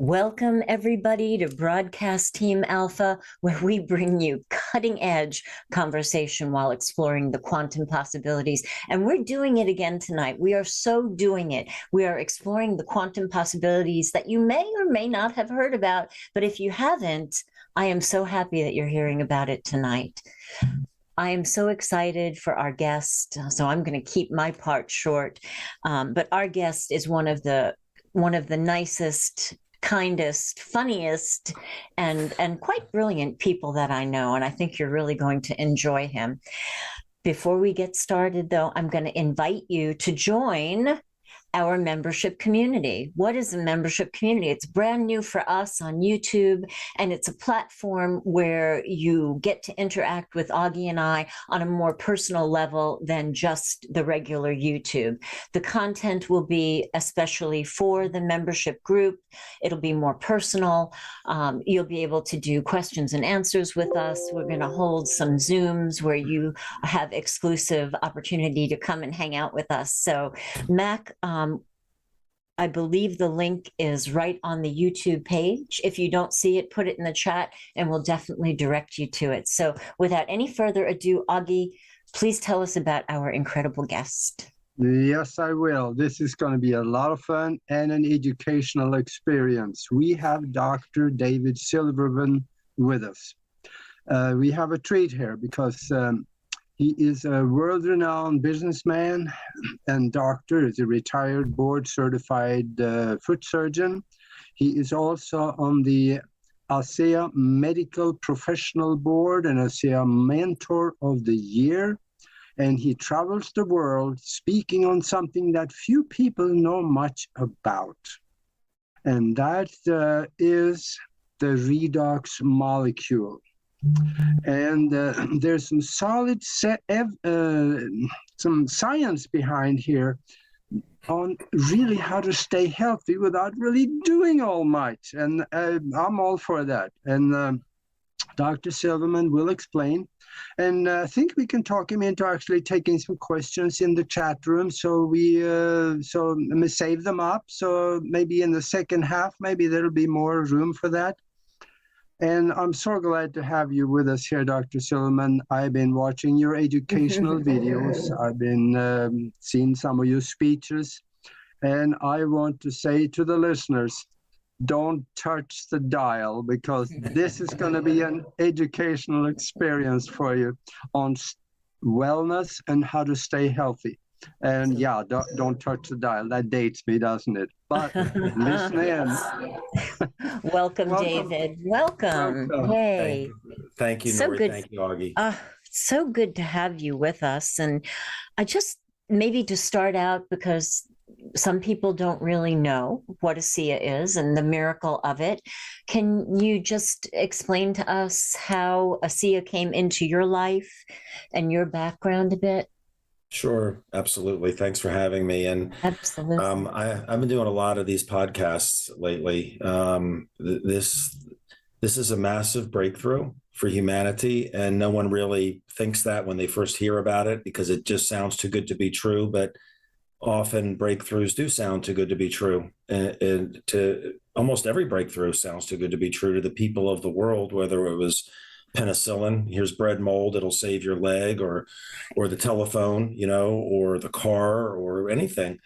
Welcome, everybody, to Broadcast Team Alpha, where we bring you cutting edge conversation while exploring the quantum possibilities. And we're doing it again tonight. We are so doing it. We are exploring the quantum possibilities that you may or may not have heard about. But if you haven't, I am so happy that you're hearing about it tonight. I am so excited for our guest, so I'm going to keep my part short. But our guest is one of the nicest, kindest, funniest, and quite brilliant people that I know, and I think you're really going to enjoy him. Before we get started, though, I'm going to invite you to join our membership community. What is a membership community? It's brand new for us on YouTube, and it's a platform where you get to interact with Augie and I on a more personal level than just the regular YouTube. The content will be especially for the membership group. It'll be more personal. You'll be able to do questions and answers with us. We're going to hold some Zooms where you have exclusive opportunity to come and hang out with us. So, Mac, I believe the link is right on the YouTube page. If you don't see it, put it in the chat and we'll definitely direct you to it. So without any further ado, Augie, please tell us about our incredible guest. Yes, I will. This is going to be a lot of fun and an educational experience. We have Dr. David Silverman with us. We have a treat here because he is a world-renowned businessman and doctor. Is a retired board-certified foot surgeon. He is also on the ASEA Medical Professional Board and ASEA Mentor of the Year. And he travels the world speaking on something that few people know much about. And that is the redox molecule. And there's some solid some science behind here on really how to stay healthy without really doing all much. And I'm all for that. And Dr. Silverman will explain. And I think we can talk him into actually taking some questions in the chat room. So we save them up. So maybe in the second half, maybe there'll be more room for that. And I'm so glad to have you with us here, Dr. Silverman. I've been watching your educational videos. I've been seeing some of your speeches. And I want to say to the listeners, don't touch the dial, because this is going to be an educational experience for you on wellness and how to stay healthy. And yeah, don't touch the dial. That dates me, doesn't it? But listen in. Welcome, David. Welcome. Hey. Thank you, Nori. Good. Thank you, Augie. So good to have you with us. And I just, maybe to start out, because some people don't really know what ASEA is and the miracle of it. Can you just explain to us how ASEA came into your life and your background a bit? Sure, absolutely. Thanks for having me. And absolutely, I've been doing a lot of these podcasts lately. This is a massive breakthrough for humanity, and no one really thinks that when they first hear about it, because it just sounds too good to be true. But often breakthroughs do sound too good to be true, and to almost every breakthrough sounds too good to be true to the people of the world, whether it was penicillin, here's bread mold, it'll save your leg, or the telephone, or the car, or anything.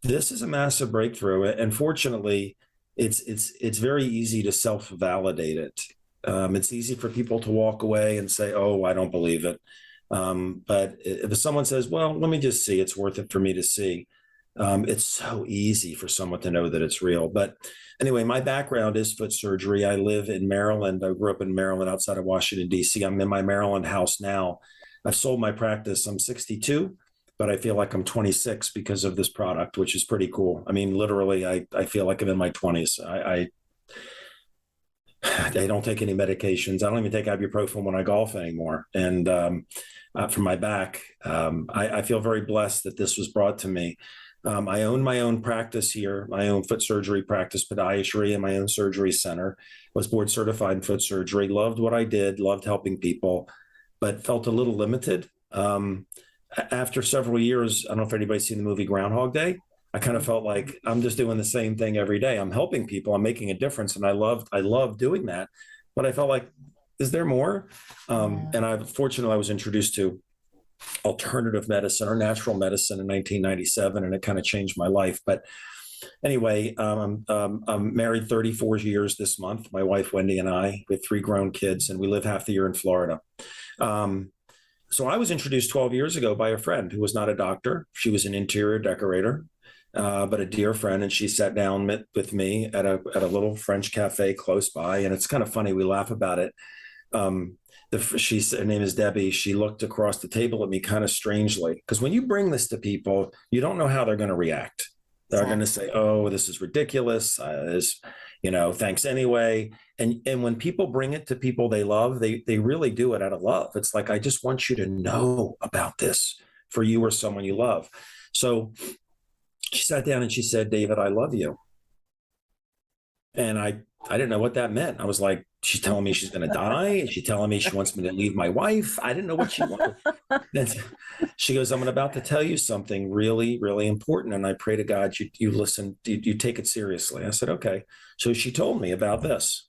This is a massive breakthrough, and fortunately, it's very easy to self-validate it. It's easy for people to walk away and say, "Oh, I don't believe it." But if someone says, "Well, let me just see, it's worth it for me to see," it's so easy for someone to know that it's real. But anyway, my background is foot surgery. I live in Maryland. I grew up in Maryland outside of Washington, D.C. I'm in my Maryland house now. I've sold my practice. I'm 62, but I feel like I'm 26 because of this product, which is pretty cool. I mean, literally, I feel like I'm in my 20s. I don't take any medications. I don't even take ibuprofen when I golf anymore. And for my back, I feel very blessed that this was brought to me. I own my own practice here, my own foot surgery practice, podiatry, and my own surgery center. Was board certified in foot surgery, loved what I did, loved helping people, but felt a little limited. After several years, I don't know if anybody's seen the movie Groundhog Day. I kind of felt like I'm just doing the same thing every day. I'm helping people. I'm making a difference. And I love doing that. But I felt like, is there more? And fortunately, I was introduced to alternative medicine or natural medicine in 1997, and it kind of changed my life. But anyway, I'm married 34 years this month. My wife, Wendy, and I, with 3 grown kids, and we live half the year in Florida. So I was introduced 12 years ago by a friend who was not a doctor. She was an interior decorator, but a dear friend. And she sat down with me at a little French cafe close by. And it's kind of funny. We laugh about it. Her name is Debbie. She looked across the table at me kind of strangely, because when you bring this to people, you don't know how they're going to react. They're going to say, "Oh, this is ridiculous. Thanks anyway." And when people bring it to people they love, they really do it out of love. It's like, I just want you to know about this for you or someone you love. So she sat down and she said, "David, I love you." And I didn't know what that meant. I was like, she's telling me she's going to die. She's telling me she wants me to leave my wife. I didn't know what she wanted. Then she goes, "I'm about to tell you something really, really important. And I pray to God you listen, you take it seriously." I said, "Okay." So she told me about this,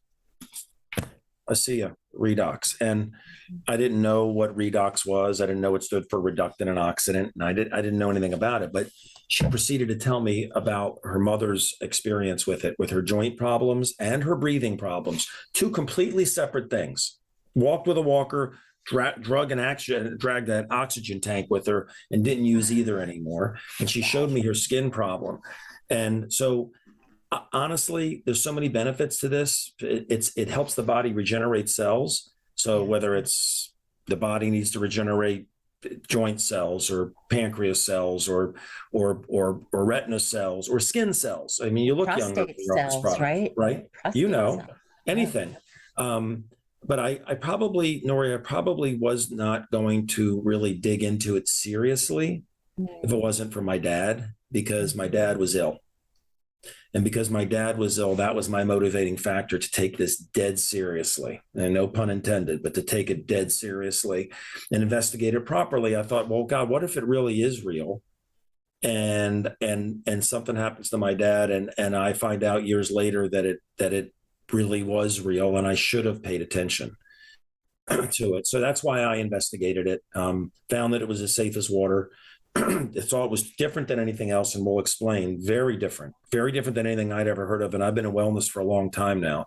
ASEA, REDOX. And I didn't know what REDOX was. I didn't know it stood for reductant and oxidant. And I didn't know anything about it. But she proceeded to tell me about her mother's experience with it, with her joint problems and her breathing problems, 2 completely separate things. Walked with a walker, dragged that oxygen tank with her, and didn't use either anymore. And she showed me her skin problem. And so honestly, there's so many benefits to this. It helps the body regenerate cells. So whether it's the body needs to regenerate joint cells or pancreas cells or retina cells or skin cells. I mean, you look younger. Prostate cells, right? Prostate anything. But I probably, Nori, I probably was not going to really dig into it seriously if it wasn't for my dad, because my dad was ill. And because my dad was ill, that was my motivating factor to take this dead seriously. And no pun intended, but to take it dead seriously and investigate it properly. I thought, well, God, what if it really is real? And something happens to my dad, and I find out years later that it really was real, and I should have paid attention to it. So that's why I investigated it. Found that it was as safe as water. It was different than anything else, and we'll explain. Very different than anything I'd ever heard of. And I've been in wellness for a long time now.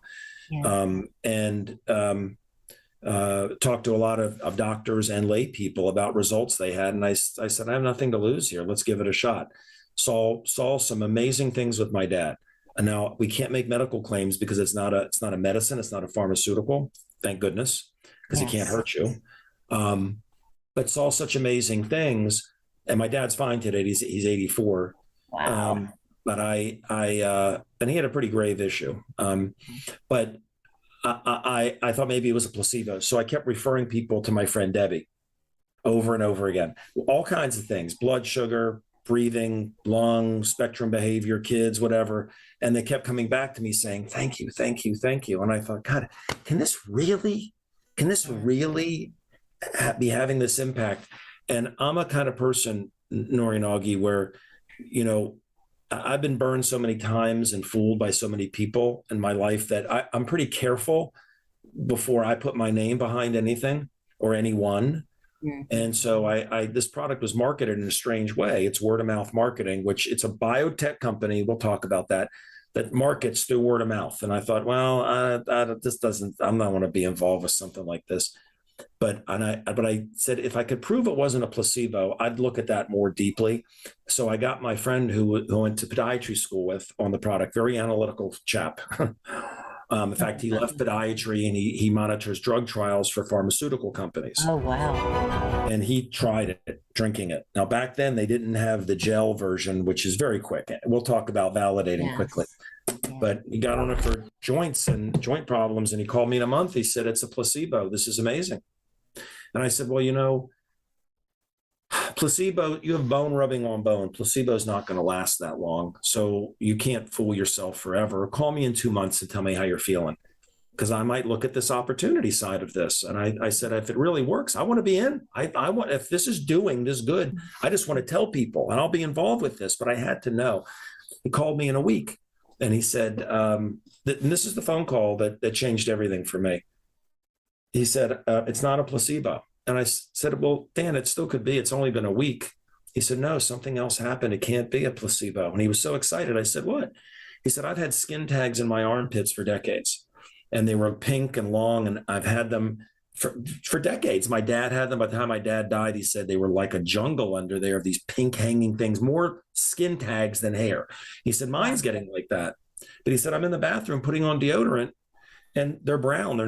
Talked to a lot of doctors and lay people about results they had. And I said, I have nothing to lose here. Let's give it a shot. Saw some amazing things with my dad. And now we can't make medical claims because it's not a medicine. It's not a pharmaceutical. Thank goodness, because it can't hurt you. But saw such amazing things. And my dad's fine today. He's 84. Wow. But and he had a pretty grave issue. But I thought maybe it was a placebo. So I kept referring people to my friend Debbie over and over again. All kinds of things: blood sugar, breathing, lung, spectrum behavior, kids, whatever. And they kept coming back to me saying, "Thank you, thank you, thank you." And I thought, God, can this really be having this impact? And I'm a kind of person, Nori and Augie, where, I've been burned so many times and fooled by so many people in my life that I'm pretty careful before I put my name behind anything or anyone. And so this product was marketed in a strange way. It's word of mouth marketing, which it's a biotech company. We'll talk about that markets through word of mouth. And I thought, well, I'm not want to be involved with something like this. But I said, if I could prove it wasn't a placebo, I'd look at that more deeply. So I got my friend who went to podiatry school on the product, very analytical chap. In fact, he left podiatry and he monitors drug trials for pharmaceutical companies. Oh, wow. And he tried it, drinking it. Now, back then, they didn't have the gel version, which is very quick. We'll talk about validating quickly. But he got on it for joints and joint problems. And he called me in a month. He said, "It's a placebo. This is amazing." And I said, "Well, placebo, you have bone rubbing on bone. Placebo is not going to last that long. So you can't fool yourself forever. Call me in 2 months and tell me how you're feeling." because I might look at this opportunity side of this. And I said, if it really works, I want to be in. I want, if this is doing this good, I just want to tell people and I'll be involved with this. But I had to know. He called me in a week and he said, and this is the phone call that changed everything for me. He said, it's not a placebo. And I said, well, Dan, it still could be. It's only been a week. He said, no, something else happened. It can't be a placebo. And he was so excited. I said, what? He said, I've had skin tags in my armpits for decades. And they were pink and long, and I've had them for decades. My dad had them. By the time my dad died, he said they were like a jungle under there of these pink hanging things, more skin tags than hair. He said, mine's getting like that. But he said, I'm in the bathroom putting on deodorant, and they're brown. They're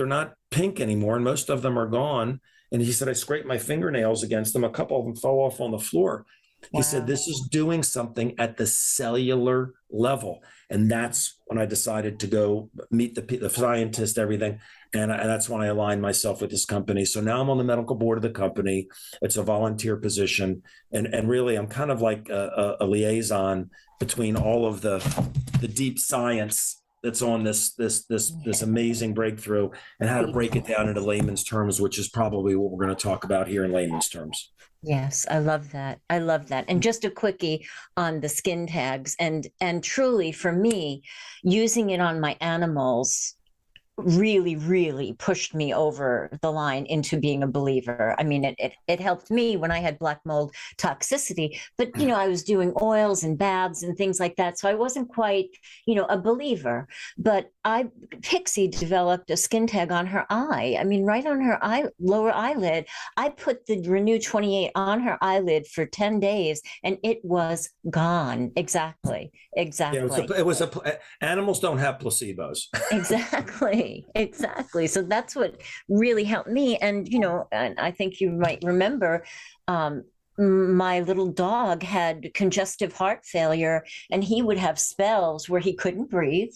not pink anymore, and most of them are gone. And he said, I scraped my fingernails against them. A couple of them fell off on the floor. He said, this is doing something at the cellular level. And that's when I decided to go meet the scientist, everything. And that's when I aligned myself with this company. So now I'm on the medical board of the company. It's a volunteer position. And really, I'm kind of like a liaison between all of the deep science that's on this amazing breakthrough and how to break it down into layman's terms, which is probably what we're going to talk about here in layman's terms. Yes, I love that. I love that. And just a quickie on the skin tags, and truly for me, using it on my animals really, really pushed me over the line into being a believer. I mean, it helped me when I had black mold toxicity, but, I was doing oils and baths and things like that. So I wasn't quite, a believer, but Pixie developed a skin tag on her eye. I mean, right on her lower eyelid. I put the Renew 28 on her eyelid for 10 days and it was gone. Exactly. Yeah, animals don't have placebos. Exactly. So that's what really helped me. And, and I think you might remember, my little dog had congestive heart failure, and he would have spells where he couldn't breathe,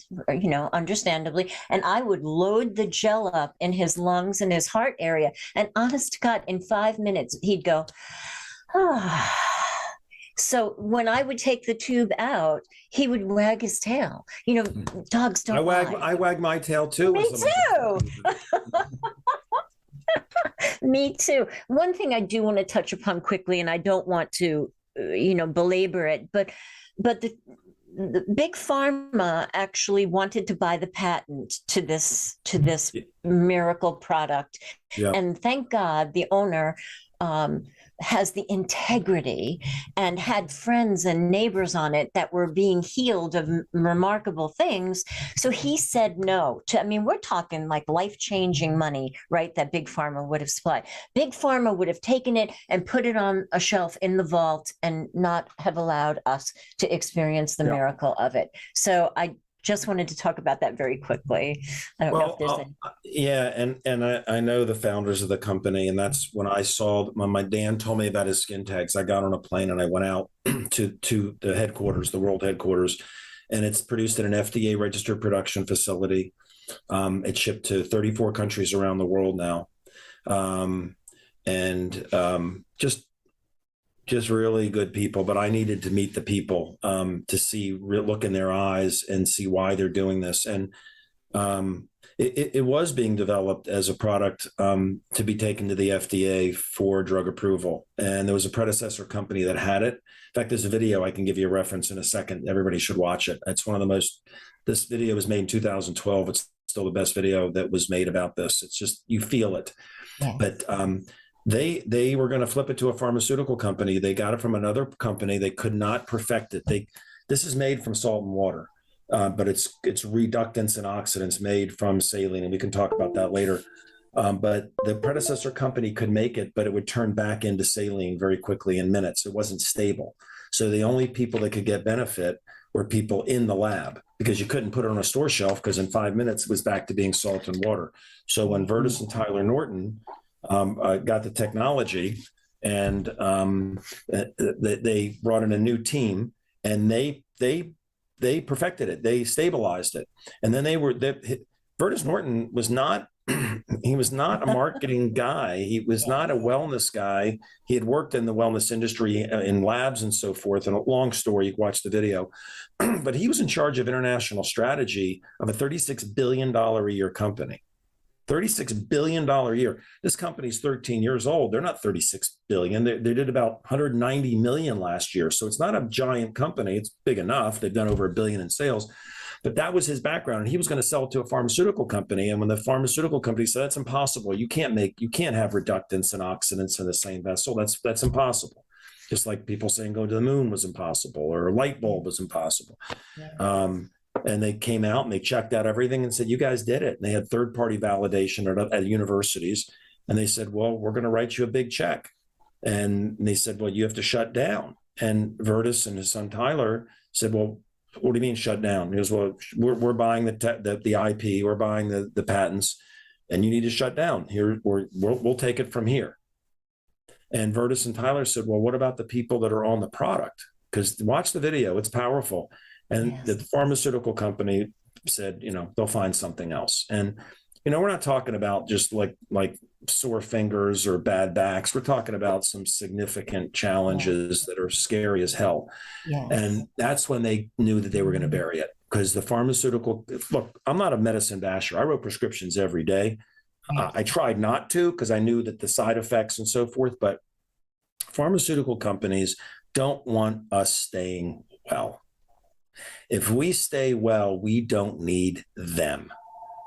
understandably. And I would load the gel up in his lungs and his heart area. And honest to God, in 5 minutes, he'd go, ah. So when I would take the tube out, he would wag his tail. Dogs don't lie. I wag my tail too. Me too. Me too. One thing I do want to touch upon quickly, and I don't want to, belabor it, but the big pharma actually wanted to buy the patent to this miracle product. Yeah. And thank God the owner has the integrity and had friends and neighbors on it that were being healed of remarkable things. So he said no to, we're talking like life-changing money, right? That Big Pharma would have supplied. Big Pharma would have taken it and put it on a shelf in the vault and not have allowed us to experience the miracle of it. So I just wanted to talk about that very quickly. I don't know if there's any. Yeah, and I know the founders of the company, and that's when I saw when my Dan told me about his skin tags. I got on a plane and I went out to the headquarters, the world headquarters, and it's produced at an FDA registered production facility. It's shipped to 34 countries around the world now, just really good people. But I needed to meet the people to see, look in their eyes and see why they're doing this. And it was being developed as a product to be taken to the FDA for drug approval. And there was a predecessor company that had it. In fact, there's a video I can give you a reference in a second. Everybody should watch it. It's one of the most, this video was made in 2012. It's still the best video that was made about this. It's just, you feel it. Yeah. But they were going to flip it to a pharmaceutical company. They got it from another company. They could not perfect it. This is made from salt and water, but it's reductants and oxidants made from saline, and we can talk about that later. But the predecessor company could make it, but it would turn back into saline very quickly in minutes. It wasn't stable. So the only people that could get benefit were people in the lab, because you couldn't put it on a store shelf, because in 5 minutes it was back to being salt and water. So when Virtus and Tyler Norton got the technology, and they brought in a new team, and they perfected it. They stabilized it, and then Virtus Norton was not he was not a marketing guy. He was not a wellness guy. He had worked in the wellness industry in labs and so forth. And a long story, you can watch the video. But he was in charge of international strategy of a $36 billion a year company. $36 billion a year. This company's 13 years old. They're not 36 billion. They did about 190 million last year. So it's not a giant company. It's big enough. They've done over $1 billion in sales. But that was his background. And he was going to sell it to a pharmaceutical company. And when the pharmaceutical company said, that's impossible. You can't have reductants and oxidants in the same vessel. That's impossible. Just like people saying go to the moon was impossible or a light bulb was impossible. Yeah. And they came out and they checked out everything and said, you guys did it. And they had third-party validation at universities. And they said, well, we're going to write you a big check. And they said, well, you have to shut down. And Vertus and his son Tyler said, well, what do you mean shut down? He goes, well, we're buying the IP, we're buying the patents, and you need to shut down. Here, we'll take it from here. And Vertus and Tyler said, well, what about the people that are on the product? Because watch the video, it's powerful. And yes. The pharmaceutical company said, they'll find something else. And, we're not talking about just like sore fingers or bad backs. We're talking about some significant challenges that are scary as hell. Yes. And that's when they knew that they were going to bury it, because the pharmaceutical, look, I'm not a medicine basher. I wrote prescriptions every day. Yes. I tried not to, because I knew that the side effects and so forth, but pharmaceutical companies don't want us staying well. If we stay well, we don't need them.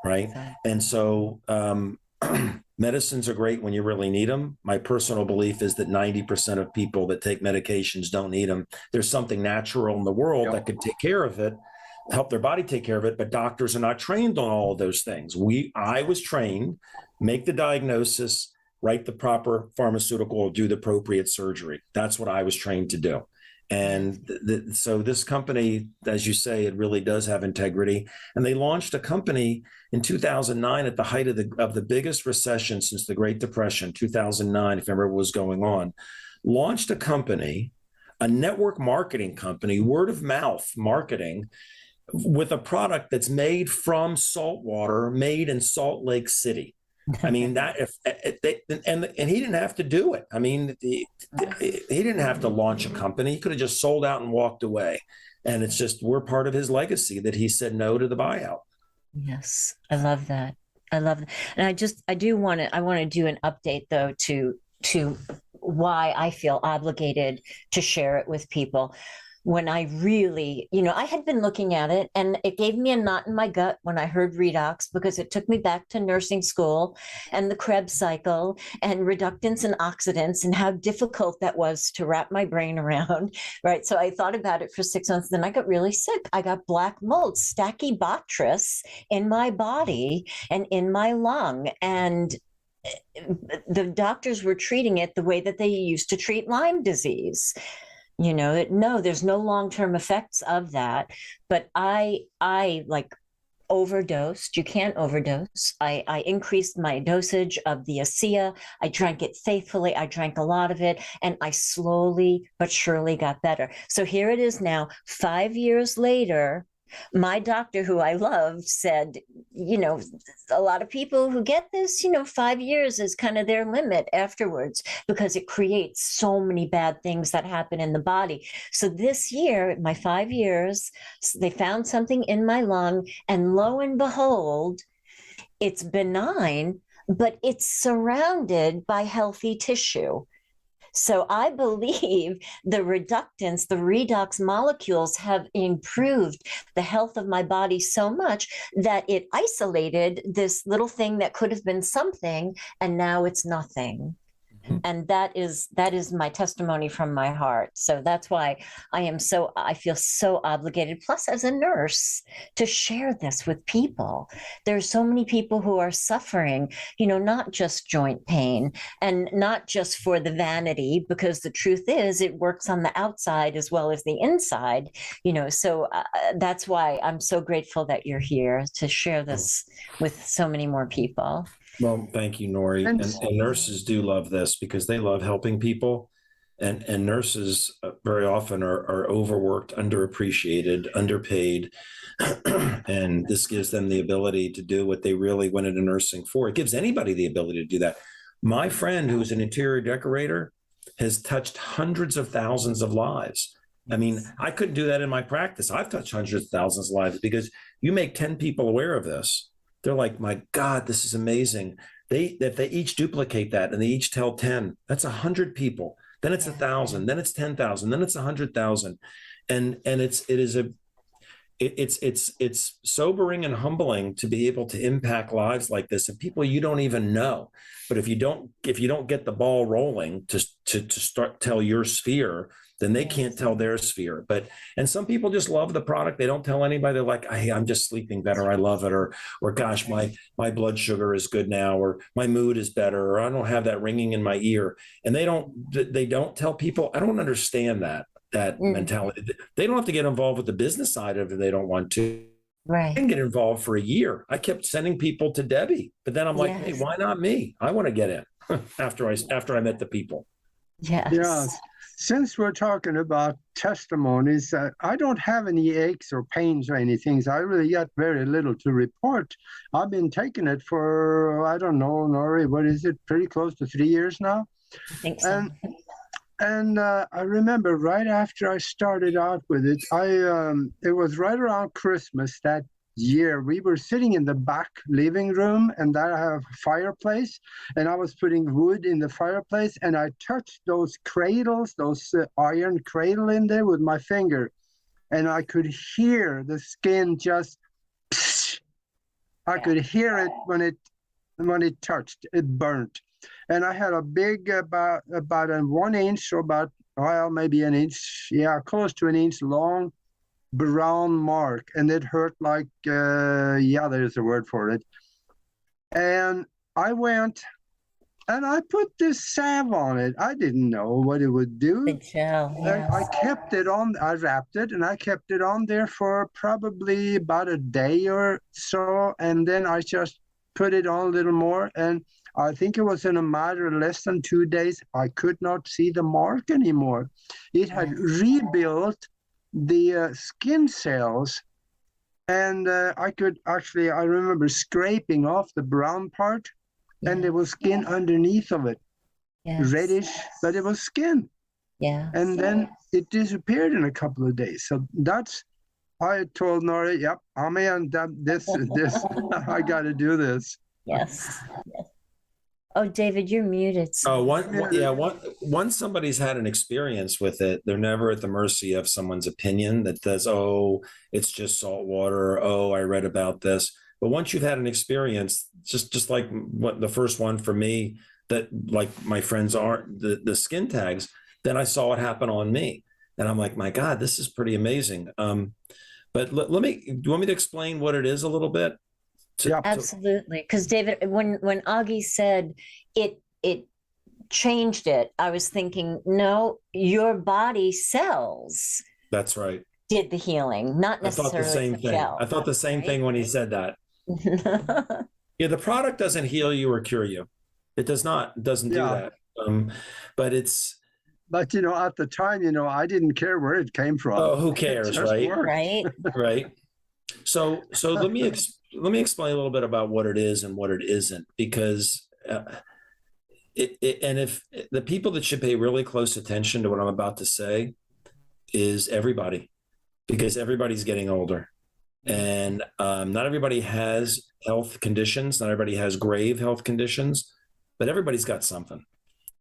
Right. Exactly. And so medicines are great when you really need them. My personal belief is that 90% of people that take medications don't need them. There's something natural in the world that could take care of it, help their body take care of it. But doctors are not trained on all of those things. I was trained, make the diagnosis, write the proper pharmaceutical, do the appropriate surgery. That's what I was trained to do. And so this company, as you say, it really does have integrity. And they launched a company in 2009 at the height of the biggest recession since the Great Depression, 2009, if you remember what was going on, launched a company, a network marketing company, word of mouth marketing, with a product that's made from salt water, made in Salt Lake City. I mean, and he didn't have to do it. I mean, he didn't have to launch a company. He could have just sold out and walked away. And it's just, we're part of his legacy that he said no to the buyout. Yes. I love that. I love that. And I want to do an update though, to why I feel obligated to share it with people. When I really, I had been looking at it and it gave me a knot in my gut when I heard redox, because it took me back to nursing school and the Krebs cycle and reductants and oxidants and how difficult that was to wrap my brain around, right? So I thought about it for 6 months. Then I got really sick. I got black mold, Stachybotrys in my body and in my lung. And the doctors were treating it the way that they used to treat Lyme disease. No, there's no long-term effects of that. But I like overdosed. You can't overdose. I increased my dosage of the ASEA. I drank it faithfully. I drank a lot of it, and I slowly but surely got better. So here it is now, 5 years later. My doctor, who I loved, said, a lot of people who get this, 5 years is kind of their limit afterwards, because it creates so many bad things that happen in the body. So this year, my 5 years, they found something in my lung, and lo and behold, it's benign, but it's surrounded by healthy tissue. So I believe the reductants, the redox molecules have improved the health of my body so much that it isolated this little thing that could have been something, and now it's nothing. And that is my testimony from my heart. So that's why I feel so obligated, plus as a nurse, to share this with people. There's so many people who are suffering, not just joint pain and not just for the vanity, because the truth is it works on the outside as well as the inside, so that's why I'm so grateful that you're here to share this with so many more people. Well, thank you, Nori. And nurses do love this because they love helping people. And nurses very often are overworked, underappreciated, underpaid. And this gives them the ability to do what they really went into nursing for. It gives anybody the ability to do that. My friend, who's an interior decorator, has touched hundreds of thousands of lives. I mean, I couldn't do that in my practice. I've touched hundreds of thousands of lives because you make 10 people aware of this. They're like, my God, this is amazing. If they each duplicate that and they each tell 10, that's 100 people. Then it's 1,000, then it's 10,000, then it's 100,000. And it's sobering and humbling to be able to impact lives like this and people you don't even know. But if you don't get the ball rolling to start tell your sphere, then they can't tell their sphere. And some people just love the product. They don't tell anybody. They're like, hey, I'm just sleeping better. I love it. Or gosh, my blood sugar is good now, or my mood is better, or I don't have that ringing in my ear. And they don't tell people. I don't understand that mentality. They don't have to get involved with the business side of it if they don't want to. Right. I didn't get involved for a year. I kept sending people to Debbie, but then I'm like, hey, why not me? I want to get in after I met the people. Yes. Yeah. Since we're talking about testimonies, I don't have any aches or pains or anything. So I really got very little to report. I've been taking it for, I don't know, Nori, what is it? Pretty close to 3 years now. I think so. And I remember right after I started out with it, it was right around Christmas that year. We were sitting in the back living room, and I have a fireplace, and I was putting wood in the fireplace, and I touched those cradles, those iron cradle in there with my finger, and I could hear the skin just, psh, I could hear it when it touched, it burnt. And I had a big, about a 1 inch, or about, well, maybe an inch, close to an inch long brown mark, and it hurt like, there's a word for it. And I went and I put this salve on it. I didn't know what it would do. The gel, yes. I kept it on, I wrapped it, and I kept it on there for probably about a day or so, and then I just put it on a little more, and I think it was in a matter of less than 2 days, I could not see the mark anymore. It had rebuilt the skin cells, and I remember scraping off the brown part, and there was skin underneath of it, reddish, but it was skin. Yeah. And then it disappeared in a couple of days. So I told Nora, yep, I'm in this, I got to do this. Yes. Oh, David, you're muted. So. Once somebody's had an experience with it, they're never at the mercy of someone's opinion that says, oh, it's just salt water. Oh, I read about this. But once you've had an experience, just like what the first one for me, that like my friends are the skin tags, then I saw it happen on me. And I'm like, my God, this is pretty amazing. But do you want me to explain what it is a little bit? Absolutely. Because David, when Augie said it changed it, I was thinking, no, your body cells. That's right. Did the healing, not necessarily I thought the same thing. I thought the same thing when he said that. Yeah, the product doesn't heal you or cure you. It does not. It doesn't do that. But it's. But at the time, I didn't care where it came from. Oh, who cares, right? Right. Right. So let me explain a little bit about what it is and what it isn't, because and if the people that should pay really close attention to what I'm about to say is everybody, because everybody's getting older, and not everybody has health conditions, not everybody has grave health conditions, but everybody's got something.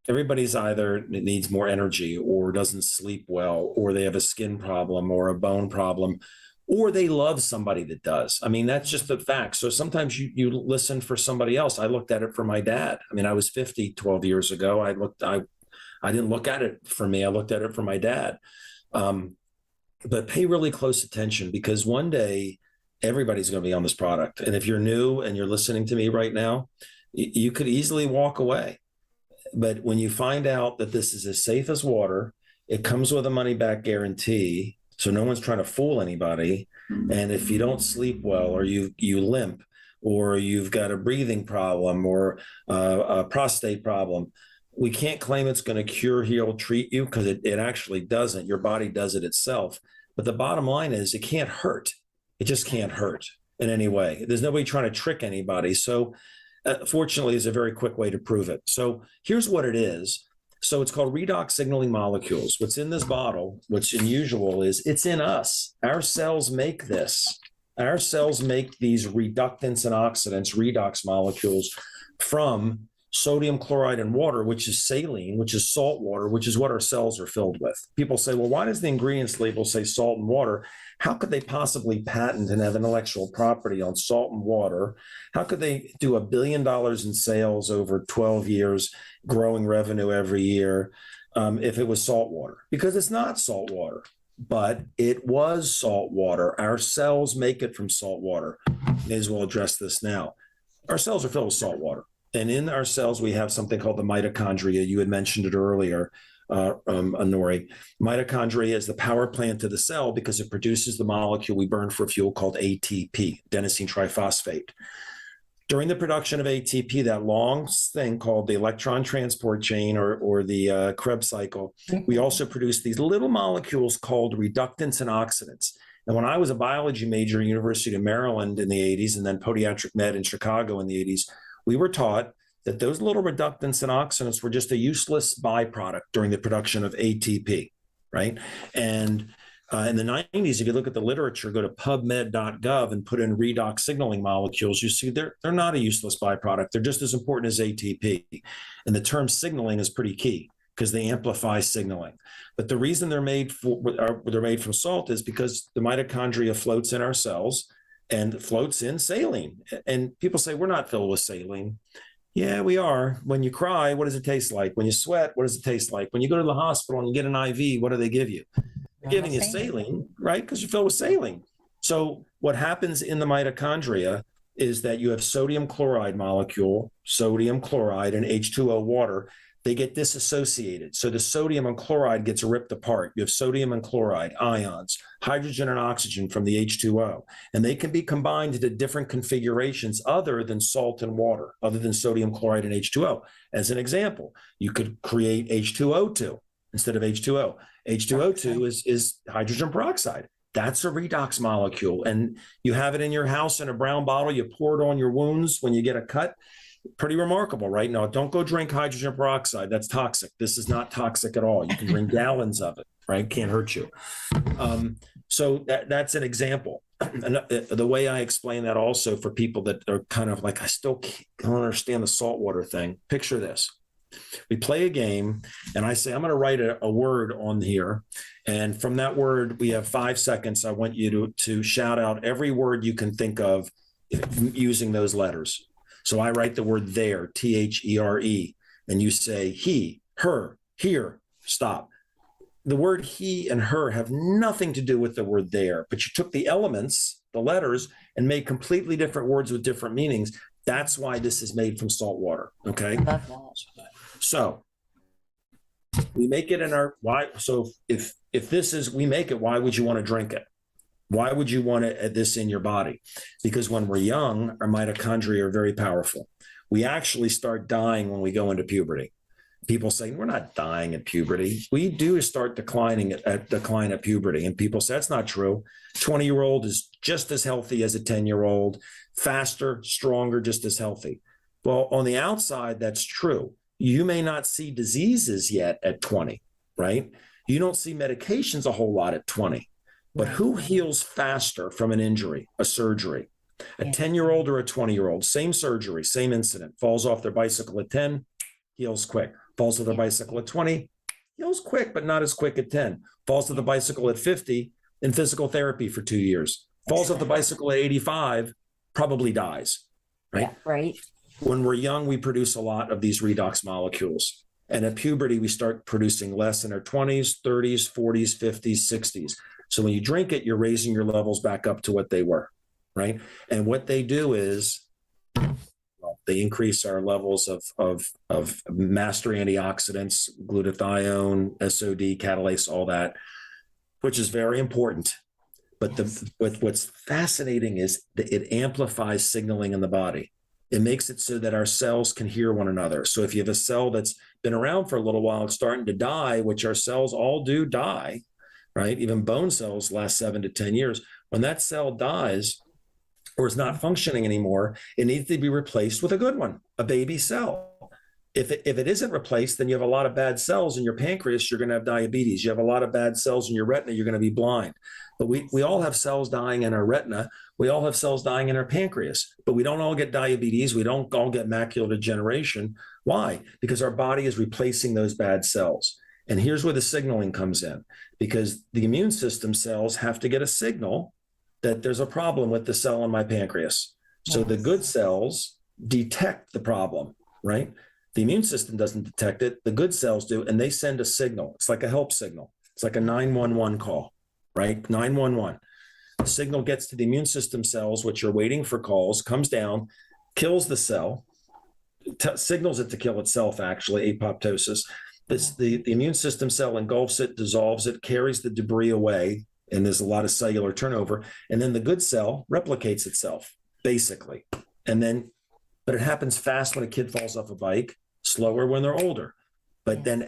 Everybody's either needs more energy, or doesn't sleep well, or they have a skin problem or a bone problem, or they love somebody that does. I mean, that's just the fact. So sometimes you listen for somebody else. I looked at it for my dad. I mean, I was 50 12 years ago. I didn't look at it for me. I looked at it for my dad. But pay really close attention, because one day everybody's going to be on this product. And if you're new and you're listening to me right now, you could easily walk away. But when you find out that this is as safe as water, it comes with a money back guarantee. So no one's trying to fool anybody. And if you don't sleep well, or you limp, or you've got a breathing problem, or a prostate problem, We can't claim it's going to cure, heal, treat you, because it actually doesn't. Your body does it itself. But the bottom line is it can't hurt. It just can't hurt in any way. There's nobody trying to trick anybody. So fortunately, there's a very quick way to prove it. So here's what it is. So it's called redox signaling molecules. What's in this bottle, what's unusual, is it's in us. Our cells make this. Our cells make these reductants and oxidants, redox molecules, from sodium chloride and water, which is saline, which is salt water, which is what our cells are filled with. People say, well, why does the ingredients label say salt and water? How could they possibly patent and have intellectual property on salt and water? How could they do $1 billion in sales over 12 years, growing revenue every year, if it was salt water? Because it's not salt water, but it was salt water. Our cells make it from salt water. May as well address this now. Our cells are filled with salt water. And in our cells, we have something called the mitochondria. You had mentioned it earlier, Anori. Mitochondria is the power plant to the cell because it produces the molecule we burn for fuel called ATP, adenosine triphosphate. During the production of ATP, that long thing called the electron transport chain or the Krebs cycle, we also produce these little molecules called reductants and oxidants. And when I was a biology major at University of Maryland in the 80s and then podiatric med in Chicago in the 80s, we were taught that those little reductants and oxidants were just a useless byproduct during the production of ATP, right? And in the 90s, if you look at the literature, go to PubMed.gov and put in redox signaling molecules, you see they're not a useless byproduct. They're just as important as ATP. And the term signaling is pretty key because they amplify signaling. But the reason they're made from salt is because the mitochondria floats in our cells and floats in saline. And people say, we're not filled with saline. Yeah, we are. When you cry, what does it taste like? When you sweat, what does it taste like? When you go to the hospital and you get an IV, what do they give you? They're giving you saline, right? Because you're filled with saline. So what happens in the mitochondria is that you have sodium chloride molecule, sodium chloride and H2O water. They get disassociated. So the sodium and chloride gets ripped apart. You have sodium and chloride ions, hydrogen and oxygen from the H2O, and they can be combined into different configurations other than salt and water, other than sodium chloride and H2O. As an example, you could create H2O2 instead of H2O. H2O2 is hydrogen peroxide. That's a redox molecule. And you have it in your house in a brown bottle. You pour it on your wounds when you get a cut. Pretty remarkable, right? Now, don't go drink hydrogen peroxide. That's toxic. This is not toxic at all. You can drink gallons of it, right? Can't hurt you. So that's an example. And the way I explain that also for people that are kind of like, I still don't understand the saltwater thing. Picture this. We play a game and I say, I'm going to write a word on here. And from that word, we have 5 seconds. I want you to shout out every word you can think of using those letters. So I write the word there, THERE, and you say he, her, here, stop. The word he and her have nothing to do with the word there, but you took the elements, the letters, and made completely different words with different meanings. That's why this is made from salt water, okay? So we make it in our, why? So if this is, we make it, why would you want to drink it? Why would you want this in your body? Because when we're young, our mitochondria are very powerful. We actually start dying when we go into puberty. People say, we're not dying at puberty. We do start decline at puberty. And people say, that's not true. 20-year-old is just as healthy as a 10-year-old, faster, stronger, just as healthy. Well, on the outside, that's true. You may not see diseases yet at 20, right? You don't see medications a whole lot at 20. But who heals faster from an injury, a surgery? A 10-year-old or a 20-year-old, same surgery, same incident, falls off their bicycle at 10, heals quick. Falls to their bicycle at 20, heals quick, but not as quick at 10. Falls to the bicycle at 50, in physical therapy for 2 years. Falls off the bicycle at 85, probably dies, right? Yeah, right. When we're young, we produce a lot of these redox molecules. And at puberty, we start producing less in our 20s, 30s, 40s, 50s, 60s. So when you drink it, you're raising your levels back up to what they were, right? And what they do is they increase our levels of master antioxidants, glutathione, SOD, catalase, all that, which is very important. But what's fascinating is that it amplifies signaling in the body. It makes it so that our cells can hear one another. So if you have a cell that's been around for a little while, it's starting to die, which our cells all do die, right? Even bone cells last 7 to 10 years. When that cell dies or is not functioning anymore, it needs to be replaced with a good one, a baby cell. If it isn't replaced, then you have a lot of bad cells in your pancreas, you're going to have diabetes. You have a lot of bad cells in your retina, you're going to be blind. But we all have cells dying in our retina. We all have cells dying in our pancreas, but we don't all get diabetes. We don't all get macular degeneration. Why? Because our body is replacing those bad cells. And here's where the signaling comes in, because the immune system cells have to get a signal that there's a problem with the cell in my pancreas. So the good cells detect the problem, right? The immune system doesn't detect it. The good cells do, and they send a signal. It's like a help signal. It's like a 911 call, right? 911. The signal gets to the immune system cells, which are waiting for calls, comes down, kills the cell, signals it to kill itself, actually, apoptosis. The immune system cell engulfs it, dissolves it, carries the debris away, and there's a lot of cellular turnover. And then the good cell replicates itself, basically. But it happens fast when a kid falls off a bike, slower when they're older. But then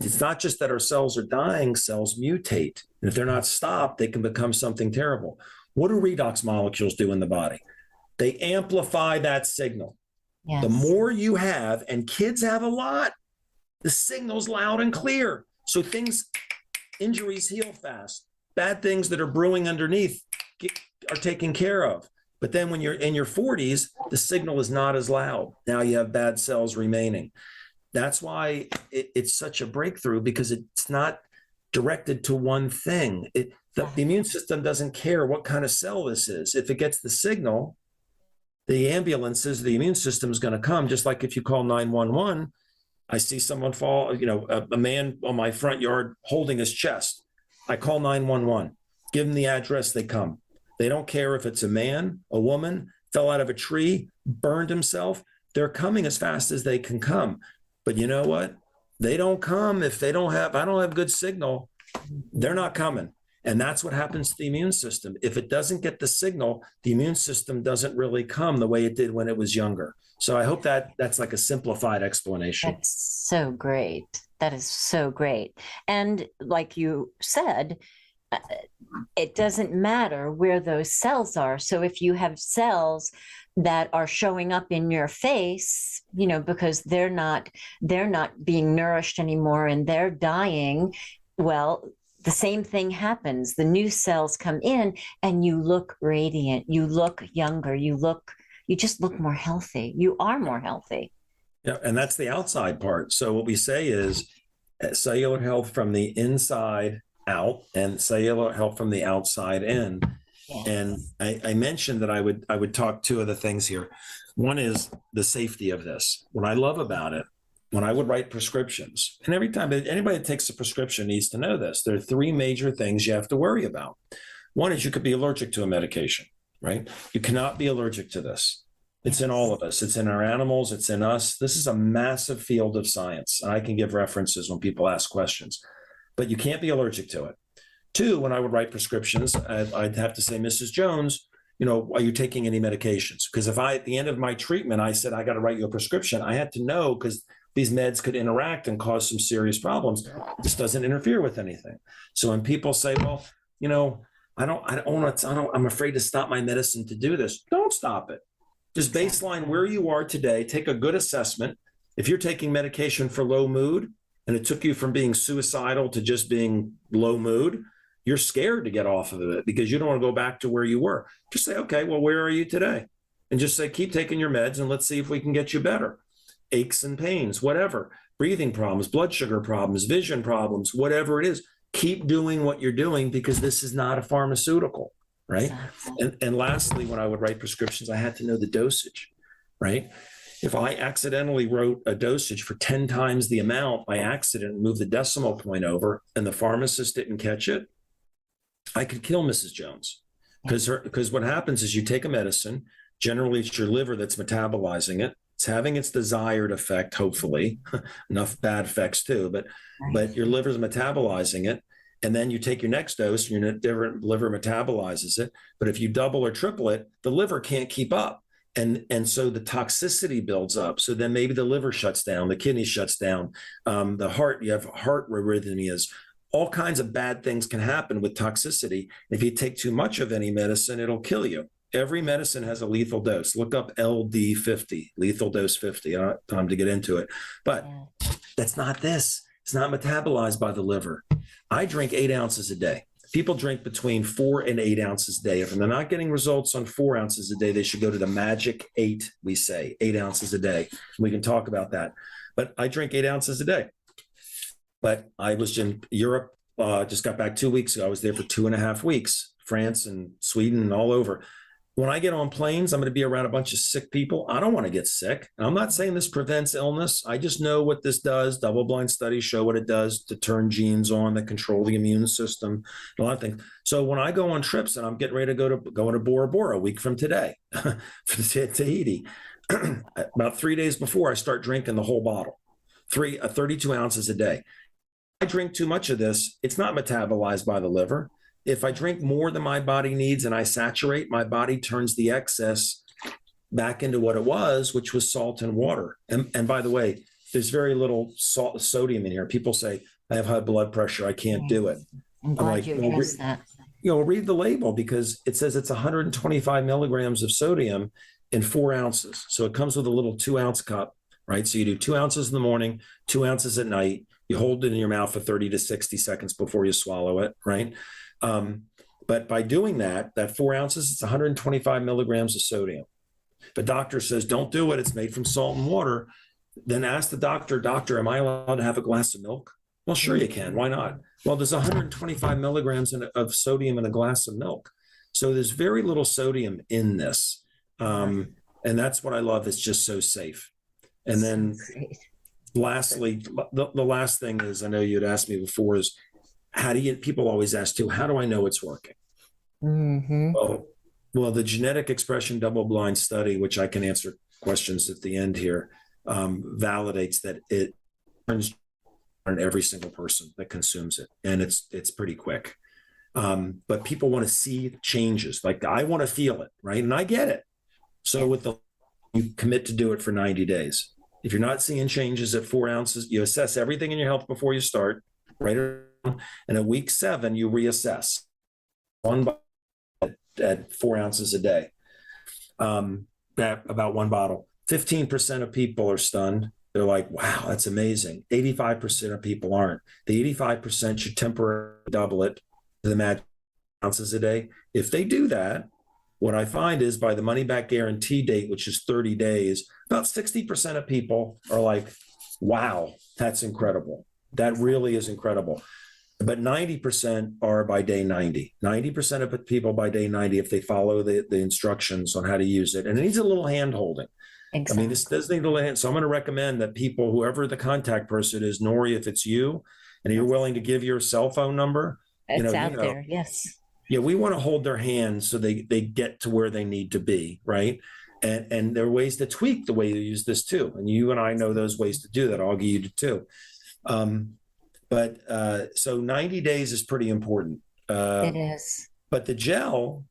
it's not just that our cells are dying, cells mutate. And if they're not stopped, they can become something terrible. What do redox molecules do in the body? They amplify that signal. Yes. The more you have, and kids have a lot, the signal's loud and clear. So injuries heal fast. Bad things that are brewing underneath are taken care of. But then when you're in your 40s, the signal is not as loud. Now you have bad cells remaining. That's why it's such a breakthrough, because it's not directed to one thing. The immune system doesn't care what kind of cell this is. If it gets the signal, the ambulances, the immune system is going to come. Just like if you call 911, I see someone fall, a man on my front yard holding his chest. I call 911, give them the address, they come. They don't care if it's a man, a woman, fell out of a tree, burned himself. They're coming as fast as they can come. But you know what? They don't come if I don't have good signal, they're not coming. And that's what happens to the immune system. If it doesn't get the signal, the immune system doesn't really come the way it did when it was younger. So I hope that's like a simplified explanation. That's so great. That is so great. And like you said, it doesn't matter where those cells are. So if you have cells that are showing up in your face, because they're not being nourished anymore and they're dying, well, the same thing happens. The new cells come in and you look radiant, you look younger, you just look more healthy. You are more healthy. Yeah, and that's the outside part. So what we say is cellular health from the inside out and cellular health from the outside in. Yes. And I mentioned that I would talk two other things here. One is the safety of this. What I love about it, when I would write prescriptions, and every time anybody that takes a prescription needs to know this, there are three major things you have to worry about. One is you could be allergic to a medication, right? You cannot be allergic to this. It's in all of us. It's in our animals. It's in us. This is a massive field of science. And I can give references when people ask questions, but you can't be allergic to it. Two, when I would write prescriptions, I'd have to say, Mrs. Jones, are you taking any medications? Because if at the end of my treatment, I said, I got to write you a prescription, I had to know, because these meds could interact and cause some serious problems. This doesn't interfere with anything. So when people say, well, I'm afraid to stop my medicine to do this, don't stop it. Just baseline where you are today, take a good assessment. If you're taking medication for low mood and it took you from being suicidal to just being low mood, you're scared to get off of it because you don't want to go back to where you were. Just say, okay, well, where are you today? And just say, keep taking your meds and let's see if we can get you better. Aches and pains, whatever, breathing problems, blood sugar problems, vision problems, whatever it is, keep doing what you're doing, because this is not a pharmaceutical, right? Exactly. And lastly, when I would write prescriptions, I had to know the dosage, right? If I accidentally wrote a dosage for 10 times the amount by accident and moved the decimal point over and the pharmacist didn't catch it, I could kill Mrs. Jones. Because what happens is you take a medicine, generally it's your liver that's metabolizing it. It's having its desired effect, hopefully, enough bad effects too, but your liver's metabolizing it. And then you take your next dose, your different liver metabolizes it. But if you double or triple it, the liver can't keep up. And so the toxicity builds up. So then maybe the liver shuts down, the kidney shuts down, the heart, you have heart arrhythmias. All kinds of bad things can happen with toxicity. If you take too much of any medicine, it'll kill you. Every medicine has a lethal dose. Look up LD50, lethal dose 50. I don't have time to get into it. But that's not this. It's not metabolized by the liver. I drink 8 ounces a day. People drink between 4 and 8 ounces a day. If they're not getting results on 4 ounces a day, they should go to the magic 8, we say, 8 ounces a day. We can talk about that. But I drink 8 ounces a day. But I was in Europe, just got back 2 weeks ago. I was there for 2.5 weeks, France and Sweden and all over. When I get on planes, I'm going to be around a bunch of sick people. I don't want to get sick. I'm not saying this prevents illness. I just know what this does. Double-blind studies show what it does to turn genes on that control the immune system, a lot of things. So when I go on trips and I'm getting ready to go to Bora Bora a week from today for Tahiti, about 3 days before I start drinking the whole bottle, 32 ounces a day. If I drink too much of this, it's not metabolized by the liver. If I drink more than my body needs and I saturate, my body turns the excess back into what it was, which was salt and water. And by the way, there's very little sodium in here. People say, I have high blood pressure, I can't do it. I'm glad you addressed that. Read the label, because it says it's 125 milligrams of sodium in 4 ounces. So it comes with a little 2-ounce cup, right? So you do 2 ounces in the morning, 2 ounces at night. You hold it in your mouth for 30 to 60 seconds before you swallow it, right? But by doing that 4 ounces, it's 125 milligrams of sodium. The doctor says, don't do it. It's made from salt and water. Then ask the doctor, am I allowed to have a glass of milk? Well, sure you can. Why not? Well, there's 125 milligrams of sodium in a glass of milk. So there's very little sodium in this. And that's what I love. It's just so safe. And then lastly, the last thing is, I know you'd asked me before, is people always ask too, how do I know it's working? Mm-hmm. Well, the genetic expression double-blind study, which I can answer questions at the end here, validates that it turns on every single person that consumes it. And it's pretty quick. But people want to see changes. Like, I want to feel it, right? And I get it. So you commit to do it for 90 days. If you're not seeing changes at 4 ounces, you assess everything in your health before you start, right? And at week 7, you reassess at 4 ounces a day, about one bottle. 15% of people are stunned. They're like, wow, that's amazing. 85% of people aren't. The 85% should temporarily double it to the magic ounces a day. If they do that, what I find is by the money back guarantee date, which is 30 days, about 60% of people are like, wow, that's incredible. That really is incredible. But 90% are by day 90. 90% of people by day 90, if they follow the instructions on how to use it. And it needs a little hand holding. Exactly. I mean, this does need a little hand. So I'm going to recommend that people, whoever the contact person is, Nori, if it's you, and you're willing to give your cell phone number. It's out there, yes. Yeah, we want to hold their hands so they get to where they need to be, right? And there are ways to tweak the way you use this too. And you and I know those ways to do that. I'll give you too. So 90 days is pretty important. It is. But the gel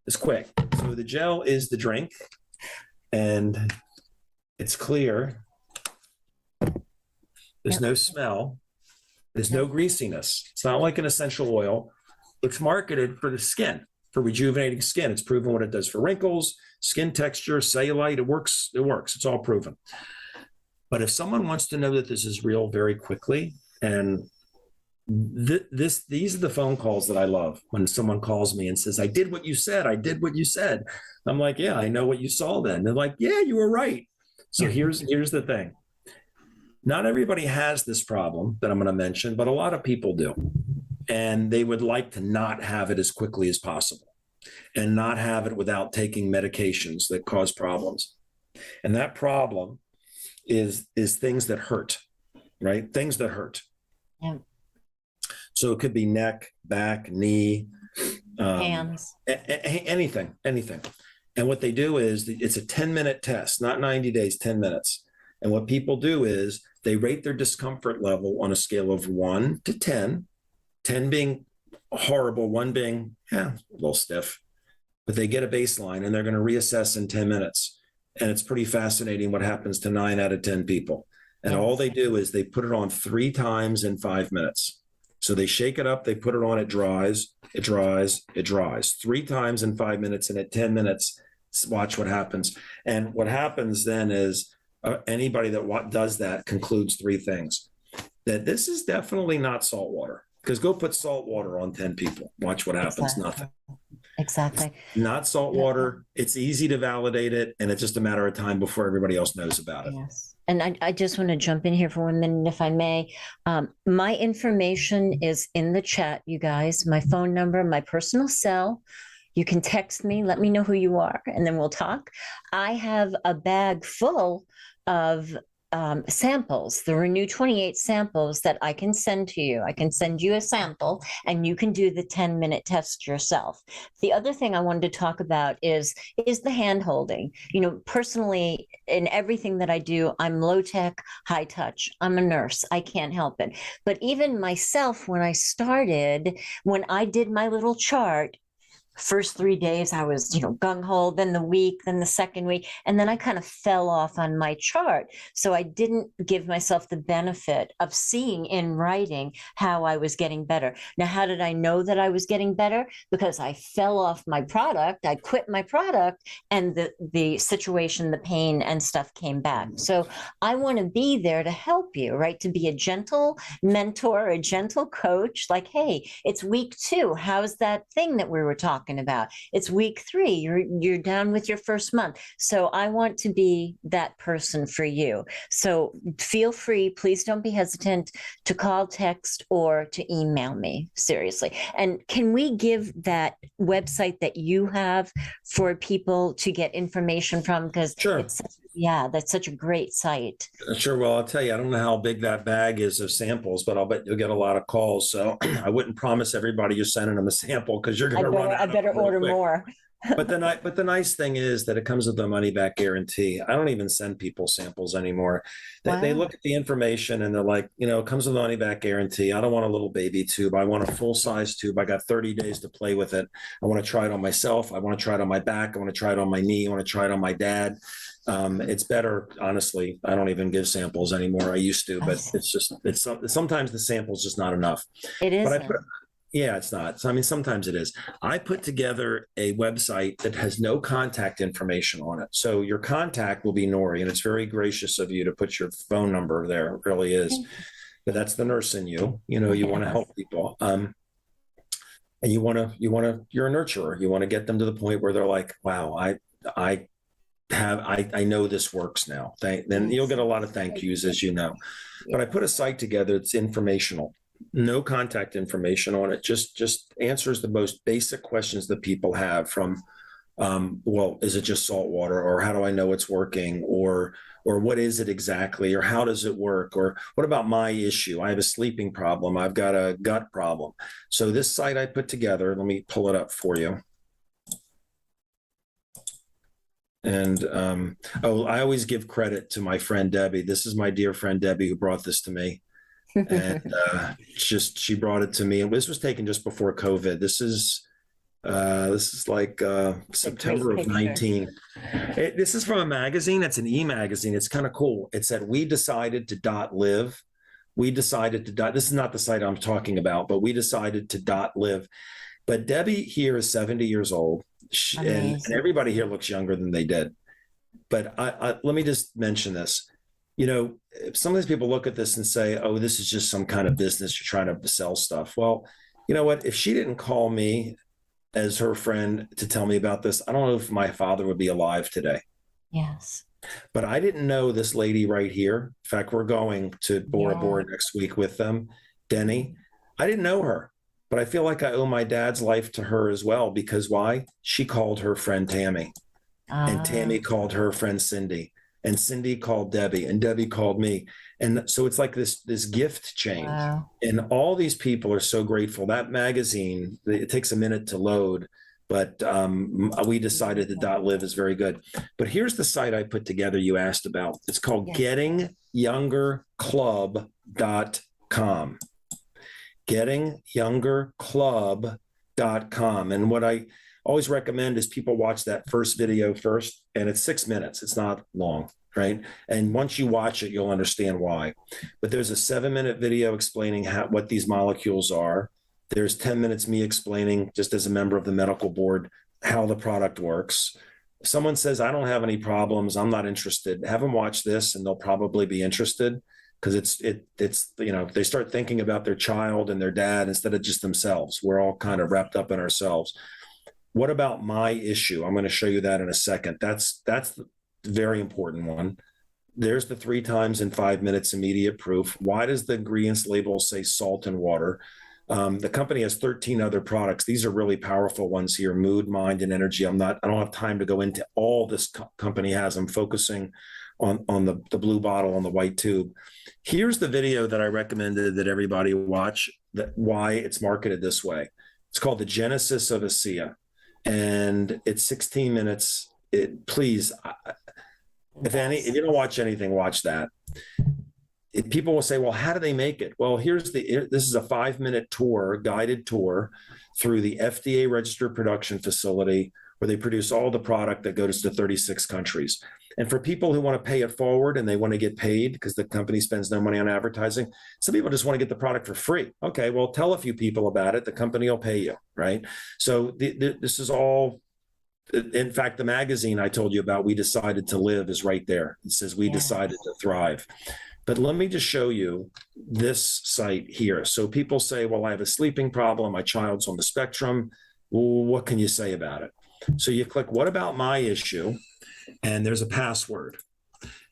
is quick. So the gel is the drink, and it's clear. There's no smell. There's no greasiness. It's not like an essential oil. It's marketed for the skin, for rejuvenating skin. It's proven what it does for wrinkles, skin texture, cellulite. It works. It's all proven. But if someone wants to know that this is real very quickly, and these are the phone calls that I love, when someone calls me and says, I did what you said. I did what you said. I'm like, yeah, I know what you saw then. They're like, yeah, you were right. So here's the thing. Not everybody has this problem that I'm going to mention, but a lot of people do. And they would like to not have it as quickly as possible and not have it without taking medications that cause problems. And that problem is things that hurt, right? Things that hurt. Yeah. So it could be neck, back, knee, hands, anything. And what they do is it's a 10-minute test, not 90 days, 10 minutes. And what people do is they rate their discomfort level on a scale of 1 to 10, 10 being horrible, 1 being, a little stiff. but they get a baseline and they're going to reassess in 10 minutes. And it's pretty fascinating what happens to 9 out of 10 people. And all they do is they put it on 3 times in 5 minutes. So they shake it up, they put it on, it dries, it dries, it dries 3 times in 5 minutes. And at 10 minutes, watch what happens. And what happens then is anybody that does that concludes 3 things. That this is definitely not salt water, because go put salt water on 10 people. Watch what happens. Exactly. Nothing. Exactly. Not salt water. It's easy to validate it. And it's just a matter of time before everybody else knows about it. Yes. And I just want to jump in here for 1 minute, if I may. My information is in the chat, you guys. My phone number, my personal cell. You can text me, let me know who you are, and then we'll talk. I have a bag full of samples. There are new 28 samples that I can send to you. I can send you a sample and you can do the 10-minute test yourself. The other thing I wanted to talk about is the hand holding. You know, personally, in everything that I do, I'm low tech, high touch. I'm a nurse. I can't help it. But even myself, when I started, when I did my little chart, first 3 days I was, gung-ho, then the week, then the second week, and then I kind of fell off on my chart. So I didn't give myself the benefit of seeing in writing how I was getting better. Now, how did I know that I was getting better? Because I fell off my product, I quit my product, and the situation, the pain and stuff came back. So I want to be there to help you, right? To be a gentle mentor, a gentle coach, like, hey, it's week 2. How's that thing that we were talking about? It's week 3. You're down with your first month. So I want to be that person for you. So feel free, please don't be hesitant to call, text, or to email me, seriously. And can we give that website that you have for people to get information from? Because Sure. That's such a great site. Sure. Well, I'll tell you, I don't know how big that bag is of samples, but I'll bet you'll get a lot of calls. So I wouldn't promise everybody you're sending them a sample, because you're going to run out. I better order more. But the nice thing is that it comes with the money back guarantee. I don't even send people samples anymore. They look at the information and they're like, it comes with a money back guarantee. I don't want a little baby tube. I want a full size tube. I got 30 days to play with it. I want to try it on myself. I want to try it on my back. I want to try it on my knee. I want to try it on my dad. It's better, honestly. I don't even give samples anymore. I used to, but sometimes the sample's just not enough. It is. Yeah, it's not. So, I mean, sometimes it is. I put together a website that has no contact information on it. So your contact will be Nori, and it's very gracious of you to put your phone number there. It really is. But that's the nurse in you. You want to help people. And you're a nurturer. You want to get them to the point where they're like, wow, I know this works now. Then you'll get a lot of thank yous, as you know. But I put a site together that's informational. No contact information on it, just answers the most basic questions that people have from, well, is it just salt water, or how do I know it's working, or what is it exactly, or how does it work, or what about my issue? I have a sleeping problem. I've got a gut problem. So this site I put together, let me pull it up for you. And I always give credit to my friend Debbie. This is my dear friend Debbie who brought this to me. And she brought it to me, and this was taken just before COVID. This is like September of 19. This is from a magazine. It's an e-magazine. It's kind of cool. It said, "We decided to .live. We decided to . This is not the site I'm talking about, but we decided to .live." But Debbie here is 70 years old, and everybody here looks younger than they did. But let me just mention this. Some of these people look at this and say, oh, this is just some kind of business. You're trying to sell stuff. Well, you know what? If she didn't call me as her friend to tell me about this, I don't know if my father would be alive today. Yes. But I didn't know this lady right here. In fact, we're going to Bora Bora next week with them, Denny. I didn't know her, but I feel like I owe my dad's life to her as well. Because why? She called her friend Tammy, and Tammy called her friend Cindy. And Cindy called Debbie, and Debbie called me. And so it's like this gift chain. Wow. And all these people are so grateful. That magazine, it takes a minute to load, but we decided that .live is very good. But here's the site I put together you asked about. It's called gettingyoungerclub.com. Gettingyoungerclub.com. And what I always recommend is people watch that first video first, and it's 6 minutes. It's not long, right? And once you watch it, you'll understand why. But there's a 7-minute video explaining what these molecules are. There's 10 minutes me explaining, just as a member of the medical board, how the product works. If someone says, I don't have any problems, I'm not interested, have them watch this and they'll probably be interested, because it's they start thinking about their child and their dad instead of just themselves. We're all kind of wrapped up in ourselves. What about my issue? I'm going to show you that in a second. That's the very important one. There's the 3 times in 5 minutes immediate proof. Why does the ingredients label say salt and water? The company has 13 other products. These are really powerful ones here: mood, mind, and energy. I don't have time to go into all this company has. I'm focusing on the blue bottle on the white tube. Here's the video that I recommended that everybody watch, that why it's marketed this way. It's called The Genesis of ASEA, and it's 16 minutes. Please, if you don't watch anything, watch that. People will say, well, how do they make it? Well, this is a 5-minute tour, guided tour through the FDA registered production facility, where they produce all the product that goes to 36 countries. And for people who want to pay it forward and they want to get paid because the company spends no money on advertising, some people just want to get the product for free. Okay, well, tell a few people about it. The company will pay you, right? So this is all, in fact, the magazine I told you about, We Decided to Live, is right there. It says, we decided to thrive. But let me just show you this site here. So people say, well, I have a sleeping problem. My child's on the spectrum. Well, what can you say about it? So you click, what about my issue? And there's a password.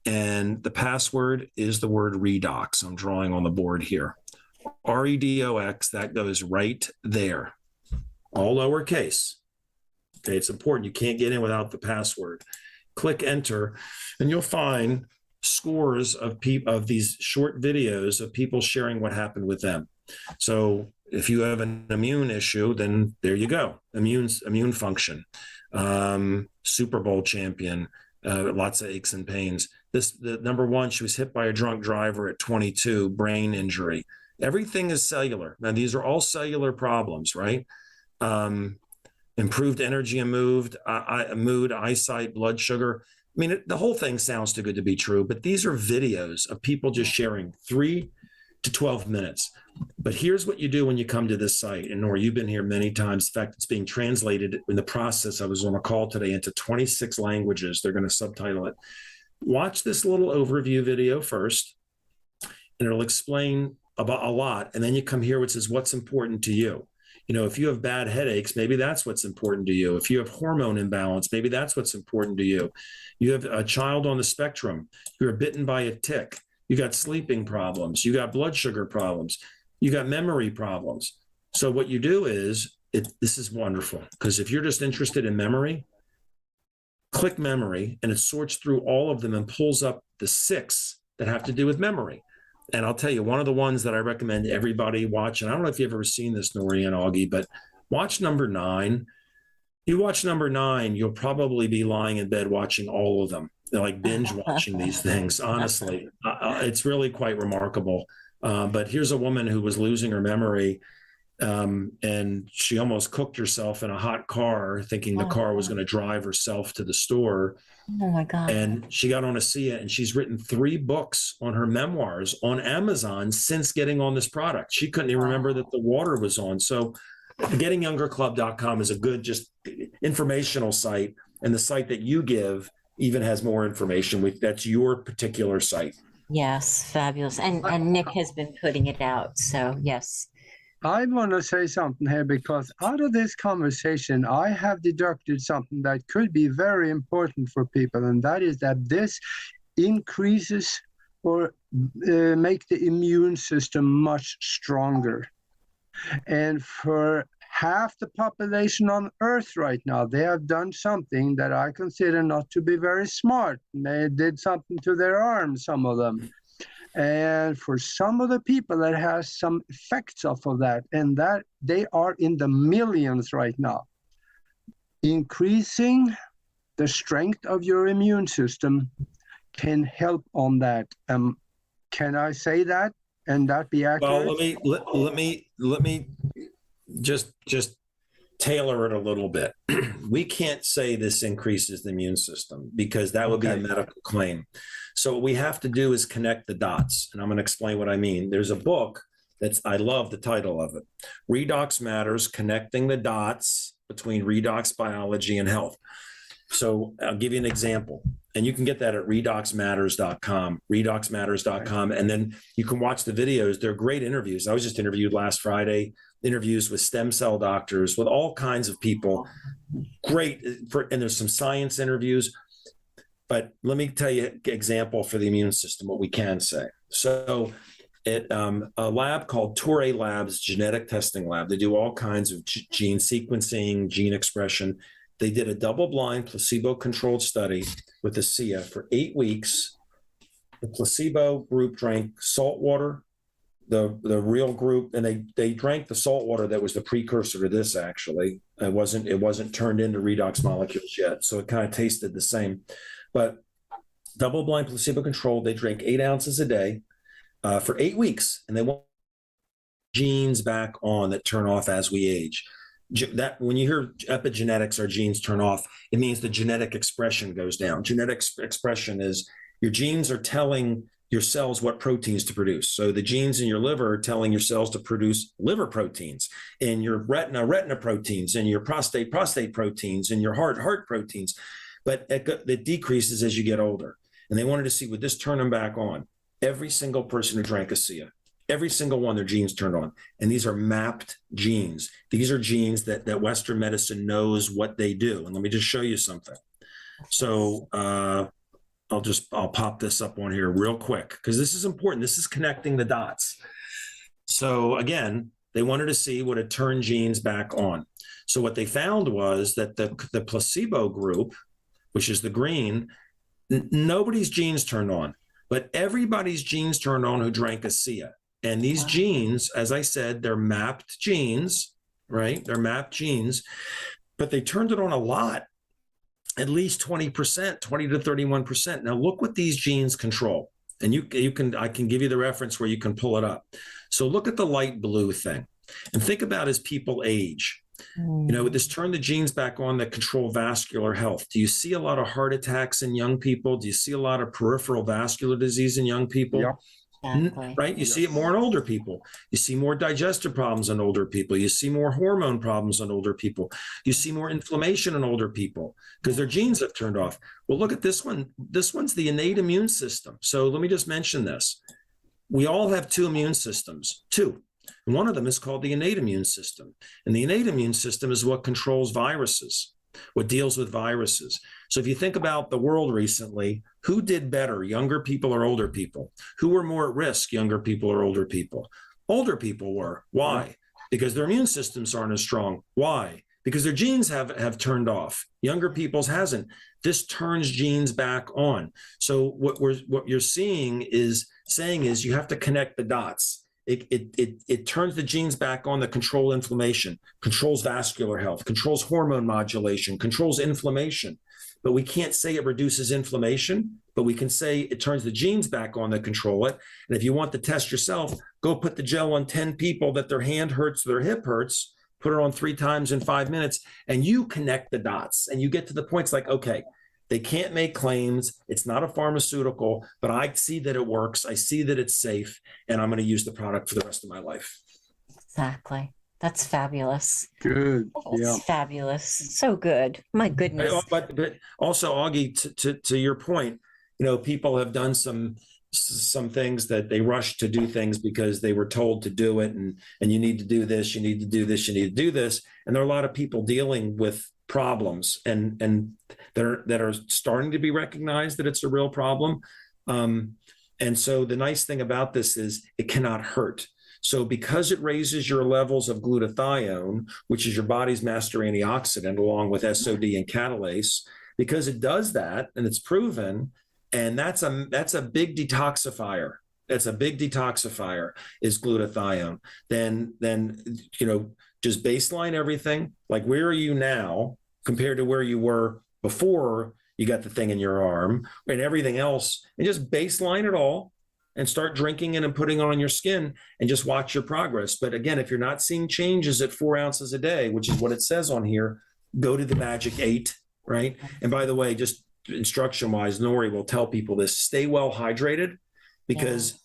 And the password is the word REDOX. I'm drawing on the board here. REDOX, that goes right there. All lowercase. Okay, it's important. You can't get in without the password. Click enter, and you'll find scores of these short videos of people sharing what happened with them. So if you have an immune issue, then there you go. Immune function, Super Bowl champion, lots of aches and pains. The number one, she was hit by a drunk driver at 22, brain injury. Everything is cellular. Now, these are all cellular problems, right? Improved energy and mood, eyesight, blood sugar. I mean, the whole thing sounds too good to be true, but these are videos of people just sharing 3 to 12 minutes. But here's what you do when you come to this site. And Nora, you've been here many times. In fact, it's being translated in the process. I was on a call today into 26 languages. They're going to subtitle it. Watch this little overview video first, and it'll explain about a lot. And then you come here, which is what's important to you. You know, if you have bad headaches, maybe that's what's important to you. If you have hormone imbalance, maybe that's what's important to you. You have a child on the spectrum, you're bitten by a tick, you got sleeping problems, you got blood sugar problems, you got memory problems. So what you do is, this is wonderful, because if you're just interested in memory, click memory, and it sorts through all of them and pulls up the 6 that have to do with memory. And I'll tell you, one of the ones that I recommend everybody watch, and I don't know if you've ever seen this, Nori and Augie, but watch number 9. You watch number 9, you'll probably be lying in bed watching all of them. They're like binge watching these things, honestly. It's really quite remarkable. But here's a woman who was losing her memory, and she almost cooked herself in a hot car, thinking the car was going to drive herself to the store. Oh my God. And she got on ASEA, and she's written 3 books on her memoirs on Amazon since getting on this product. She couldn't even remember that the water was on. So gettingyoungerclub.com is a good, just informational site. And the site that you give even has more information. That's your particular site. Yes, fabulous. And Nick has been putting it out. So yes. I want to say something here, because out of this conversation, I have deducted something that could be very important for people, and that is that this increases or make the immune system much stronger. And for half the population on Earth right now, they have done something that I consider not to be very smart. They did something to their arms, some of them. And for some of the people, that has some effects off of that, and that they are in the millions right now. Increasing the strength of your immune system can help on that. Can I say that and that be accurate? Well, let me just tailor it a little bit. We can't say this increases the immune system because that would be a medical claim. So what we have to do is connect the dots. And I'm going to explain what I mean. There's a book I love the title of it. Redox Matters, Connecting the Dots Between Redox Biology and Health. So I'll give you an example. And you can get that at REDOXmatters.com, REDOXmatters.com. And then you can watch the videos. They're great interviews. I was just interviewed last Friday, interviews with stem cell doctors, with all kinds of people. Great. And there's some science interviews. But let me tell you an example for the immune system, what we can say. So at a lab called Torre Labs Genetic Testing Lab, they do all kinds of gene sequencing, gene expression. They did a double-blind, placebo-controlled study with ASEA for 8 weeks. The placebo group drank salt water, the real group, and they drank the salt water that was the precursor to this, actually. It wasn't turned into redox molecules yet, so it kind of tasted the same. But double-blind, placebo-controlled, they drank 8 ounces a day for 8 weeks, and they want genes back on that turn off as we age. That when you hear epigenetics, our genes turn off, it means the genetic expression goes down. Genetic expression is your genes are telling your cells what proteins to produce. So the genes in your liver are telling your cells to produce liver proteins, and your retina proteins, and your prostate proteins, and your heart proteins. But it decreases as you get older. And they wanted to see, would this turn them back on? Every single person who drank ASEA, every single one, their genes turned on. And these are mapped genes. These are genes that Western medicine knows what they do. And let me just show you something. So I'll pop this up on here real quick, because this is important. This is connecting the dots. So again, they wanted to see would it turn genes back on. So what they found was that the placebo group, which is the green, nobody's genes turned on, but everybody's genes turned on who drank ASEA. And these genes, as I said, they're mapped genes, right? They're mapped genes, but they turned it on a lot, at least 20%, 20 to 31%. Now look what these genes control. And I can give you the reference where you can pull it up. So look at the light blue thing and think about as people age. This turn the genes back on that control vascular health. Do you see a lot of heart attacks in young people? Do you see a lot of peripheral vascular disease in young people? Yeah. Exactly. Right? You see it more in older people. You see more digestive problems in older people. You see more hormone problems in older people. You see more inflammation in older people because their genes have turned off. Well, look at this one. This one's the innate immune system. So let me just mention this. We all have 2 immune systems, 2. And one of them is called the innate immune system. And the innate immune system is what controls viruses, what deals with viruses. So if you think about the world recently, who did better, younger people or older people? Who were more at risk, younger people or older people? Older people were. Why? Because their immune systems aren't as strong. Why? Because their genes have turned off. Younger people's hasn't. This turns genes back on. So what you're saying is you have to connect the dots. It turns the genes back on that control inflammation, controls vascular health, controls hormone modulation, controls inflammation. But we can't say it reduces inflammation, but we can say it turns the genes back on that control it. And if you want to test yourself, go put the gel on 10 people that their hand hurts, their hip hurts, put it on 3 times in 5 minutes, and you connect the dots and you get to the points like, okay, they can't make claims. It's not a pharmaceutical, but I see that it works. I see that it's safe, and I'm going to use the product for the rest of my life. Exactly. That's fabulous. Good. That's fabulous. So good. My goodness. But also, Augie, to your point, people have done some things that they rush to do things because they were told to do it, and you need to do this, you need to do this, you need to do this. And there are a lot of people dealing with problems and that are starting to be recognized that it's a real problem. And so the nice thing about this is it cannot hurt. So because it raises your levels of glutathione, which is your body's master antioxidant, along with SOD and catalase, because it does that and it's proven, and that's a big detoxifier. That's a big detoxifier is glutathione. Then just baseline everything. Like, where are you now compared to where you were before you got the thing in your arm and everything else, and just baseline it all. and start drinking it and putting it on your skin and just watch your progress. But again, if you're not seeing changes at 4 ounces a day, which is what it says on here, go to the magic 8, right? And by the way, just instruction wise, Nori will tell people this: stay well hydrated, because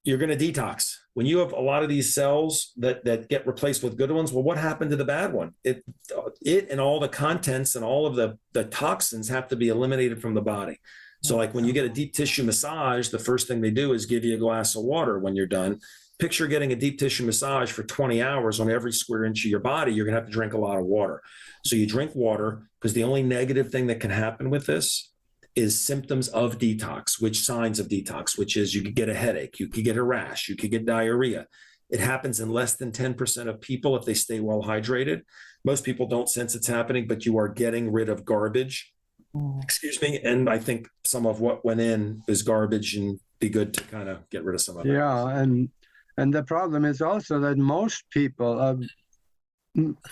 you're going to detox. When you have a lot of these cells that get replaced with good ones, well, what happened to the bad one? It and all the contents and all of the toxins have to be eliminated from the body. So like when you get a deep tissue massage, the first thing they do is give you a glass of water when you're done. Picture getting a deep tissue massage for 20 hours on every square inch of your body. You're going to have to drink a lot of water. So you drink water, because the only negative thing that can happen with this is symptoms of detox, which signs of detox, which is you could get a headache, you could get a rash, you could get diarrhea. It happens in less than 10% of people if they stay well hydrated. Most people don't sense it's happening, but you are getting rid of garbage. Excuse me. And I think some of what went in is garbage, and be good to kind of get rid of some of it. Yeah. And the problem is also that most people,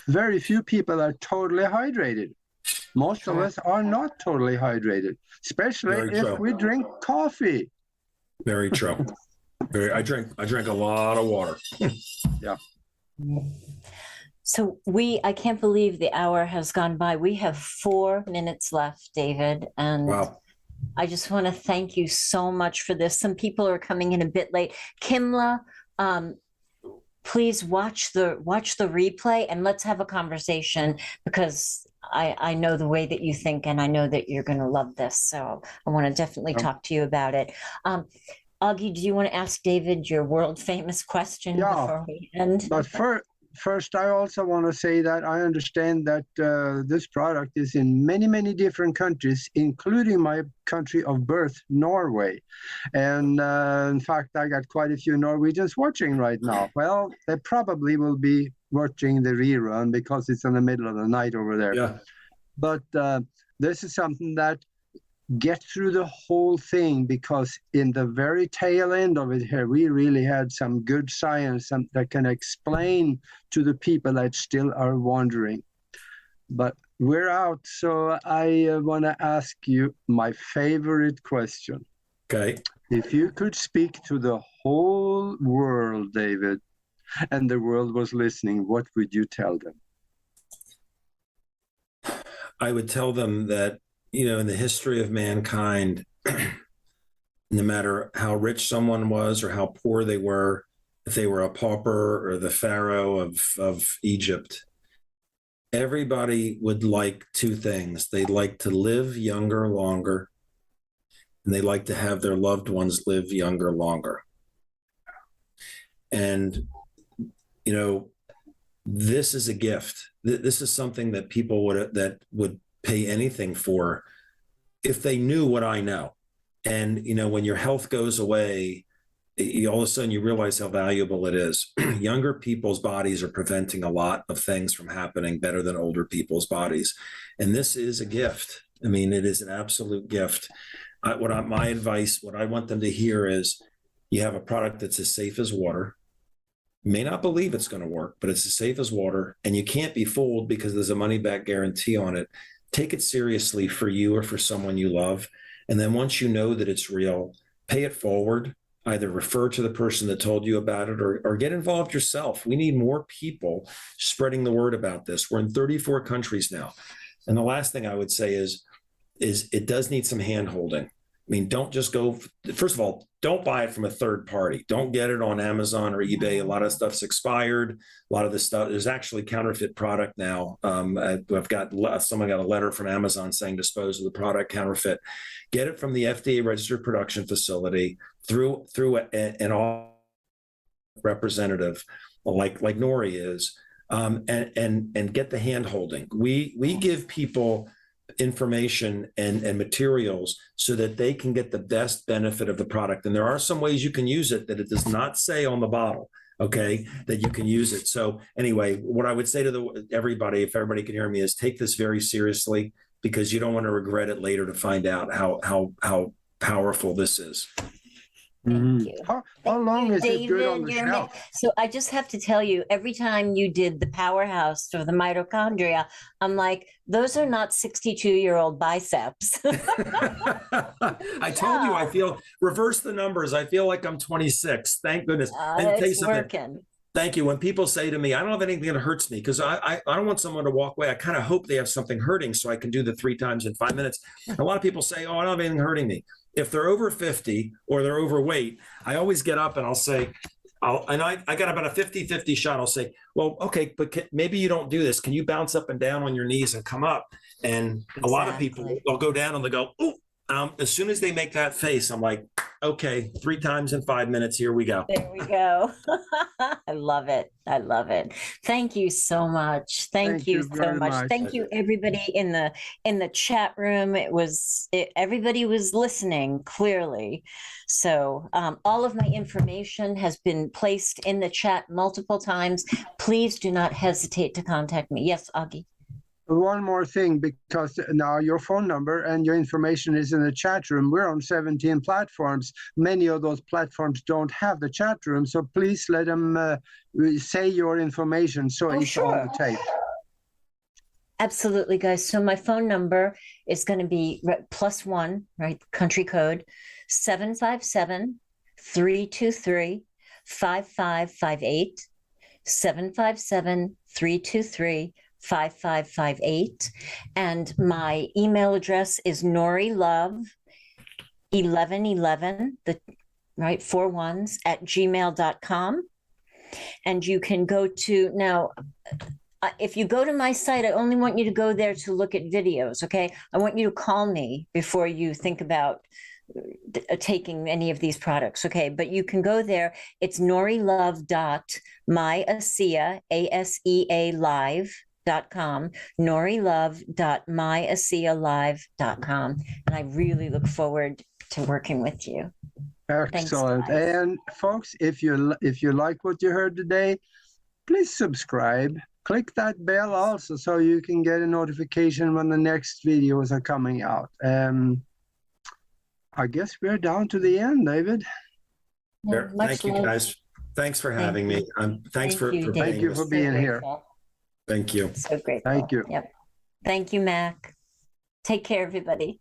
very few people are totally hydrated. Most of us are not totally hydrated, especially if we drink coffee. Very true. I drink a lot of water. Yeah. So I can't believe the hour has gone by. We have 4 minutes left, David. And wow. I just want to thank you so much for this. Some people are coming in a bit late. Kimla, please watch the replay and let's have a conversation, because I know the way that you think, and I know that you're going to love this. So I want to definitely talk to you about it. Augie, do you want to ask David your world famous question before we end? But first, I also want to say that I understand that this product is in many, many different countries, including my country of birth, Norway. And in fact, I got quite a few Norwegians watching right now. Well, they probably will be watching the rerun because it's in the middle of the night over there. Yeah. But this is something that get through the whole thing, because in the very tail end of it here, we really had some good science that can explain to the people that still are wondering. But we're out, so I want to ask you my favorite question. Okay. If you could speak to the whole world, David, and the world was listening, what would you tell them? I would tell them that, in the history of mankind, no matter how rich someone was or how poor they were, if they were a pauper or the pharaoh of Egypt, everybody would like 2 things. They'd like to live younger, longer, and they'd like to have their loved ones live younger, longer. And, this is a gift. This is something that people would pay anything for if they knew what I know. And, when your health goes away, all of a sudden you realize how valuable it is. Younger people's bodies are preventing a lot of things from happening better than older people's bodies. And this is a gift. I mean, it is an absolute gift. My advice, what I want them to hear is, you have a product that's as safe as water. You may not believe it's going to work, but it's as safe as water, and you can't be fooled because there's a money-back guarantee on it. Take it seriously for you or for someone you love. And then once you know that it's real, pay it forward. Either refer to the person that told you about it, or get involved yourself. We need more people spreading the word about this. We're in 34 countries now. And the last thing I would say is it does need some hand-holding. I mean, don't just go, first of all, don't buy it from a third party. Don't get it on Amazon or eBay. A lot of stuff's expired. A lot of this stuff, there's actually counterfeit someone got a letter from Amazon saying dispose of the product, counterfeit. Get it from the FDA registered production facility through an representative like Nori is, and get the hand holding. We give people information and materials so that they can get the best benefit of the product. And there are some ways you can use it that it does not say on the bottle, okay, that you can use it. So anyway, what I would say to everybody, if everybody can hear me, is take this very seriously, because you don't want to regret it later to find out how powerful this is. Thank you. How Thank long you, is it good on David. the You're shelf? So I just have to tell you, every time you did the powerhouse or the mitochondria, I'm like, those are not 62-year-old biceps. I told you, I feel, reverse the numbers. I feel like I'm 26. Thank goodness. And tell you It's something. working. Thank you. When people say to me, I don't have anything that hurts me, because I don't want someone to walk away. I kind of hope they have something hurting so I can do the 3 times in 5 minutes. A lot of people say, oh, I don't have anything hurting me. If they're over 50 or they're overweight, I always get up and I'll say, I got about a 50-50 shot. I'll say, well, okay, but maybe you don't do this. Can you bounce up and down on your knees and come up? And a lot of people, they'll go down and they go, oh, as soon as they make that face, I'm like, okay, 3 times in 5 minutes. Here we go. There we go. I love it. I love it. Thank you so much. Thank you so much. Thank you, everybody in the chat room. Everybody was listening clearly. So all of my information has been placed in the chat multiple times. Please do not hesitate to contact me. Yes, Augie. One more thing, because now your phone number and your information is in the chat room. We're on 17 platforms. Many of those platforms don't have the chat room, so please let them say your information so it's on the tape. Absolutely, guys. So my phone number is going to be +1, right? Country code 757-323-5558, 757-323-5558. And my email address is norilove1111, right, 4 1s @gmail.com. And you can go to, now, if you go to my site, I only want you to go there to look at videos, okay? I want you to call me before you think about taking any of these products, okay? But you can go there. It's norilove.myasea, ASEA live.com, norilove.myasea.live.com. And I really look forward to working with you. Excellent. Thanks, and folks, if you like what you heard today, please subscribe. Click that bell also so you can get a notification when the next videos are coming out. I guess we're down to the end, David. Yeah, thank you, guys. Thanks for having me. Thanks for being here. Thank you. So grateful. Thank you. Yep. Thank you, Mac. Take care, everybody.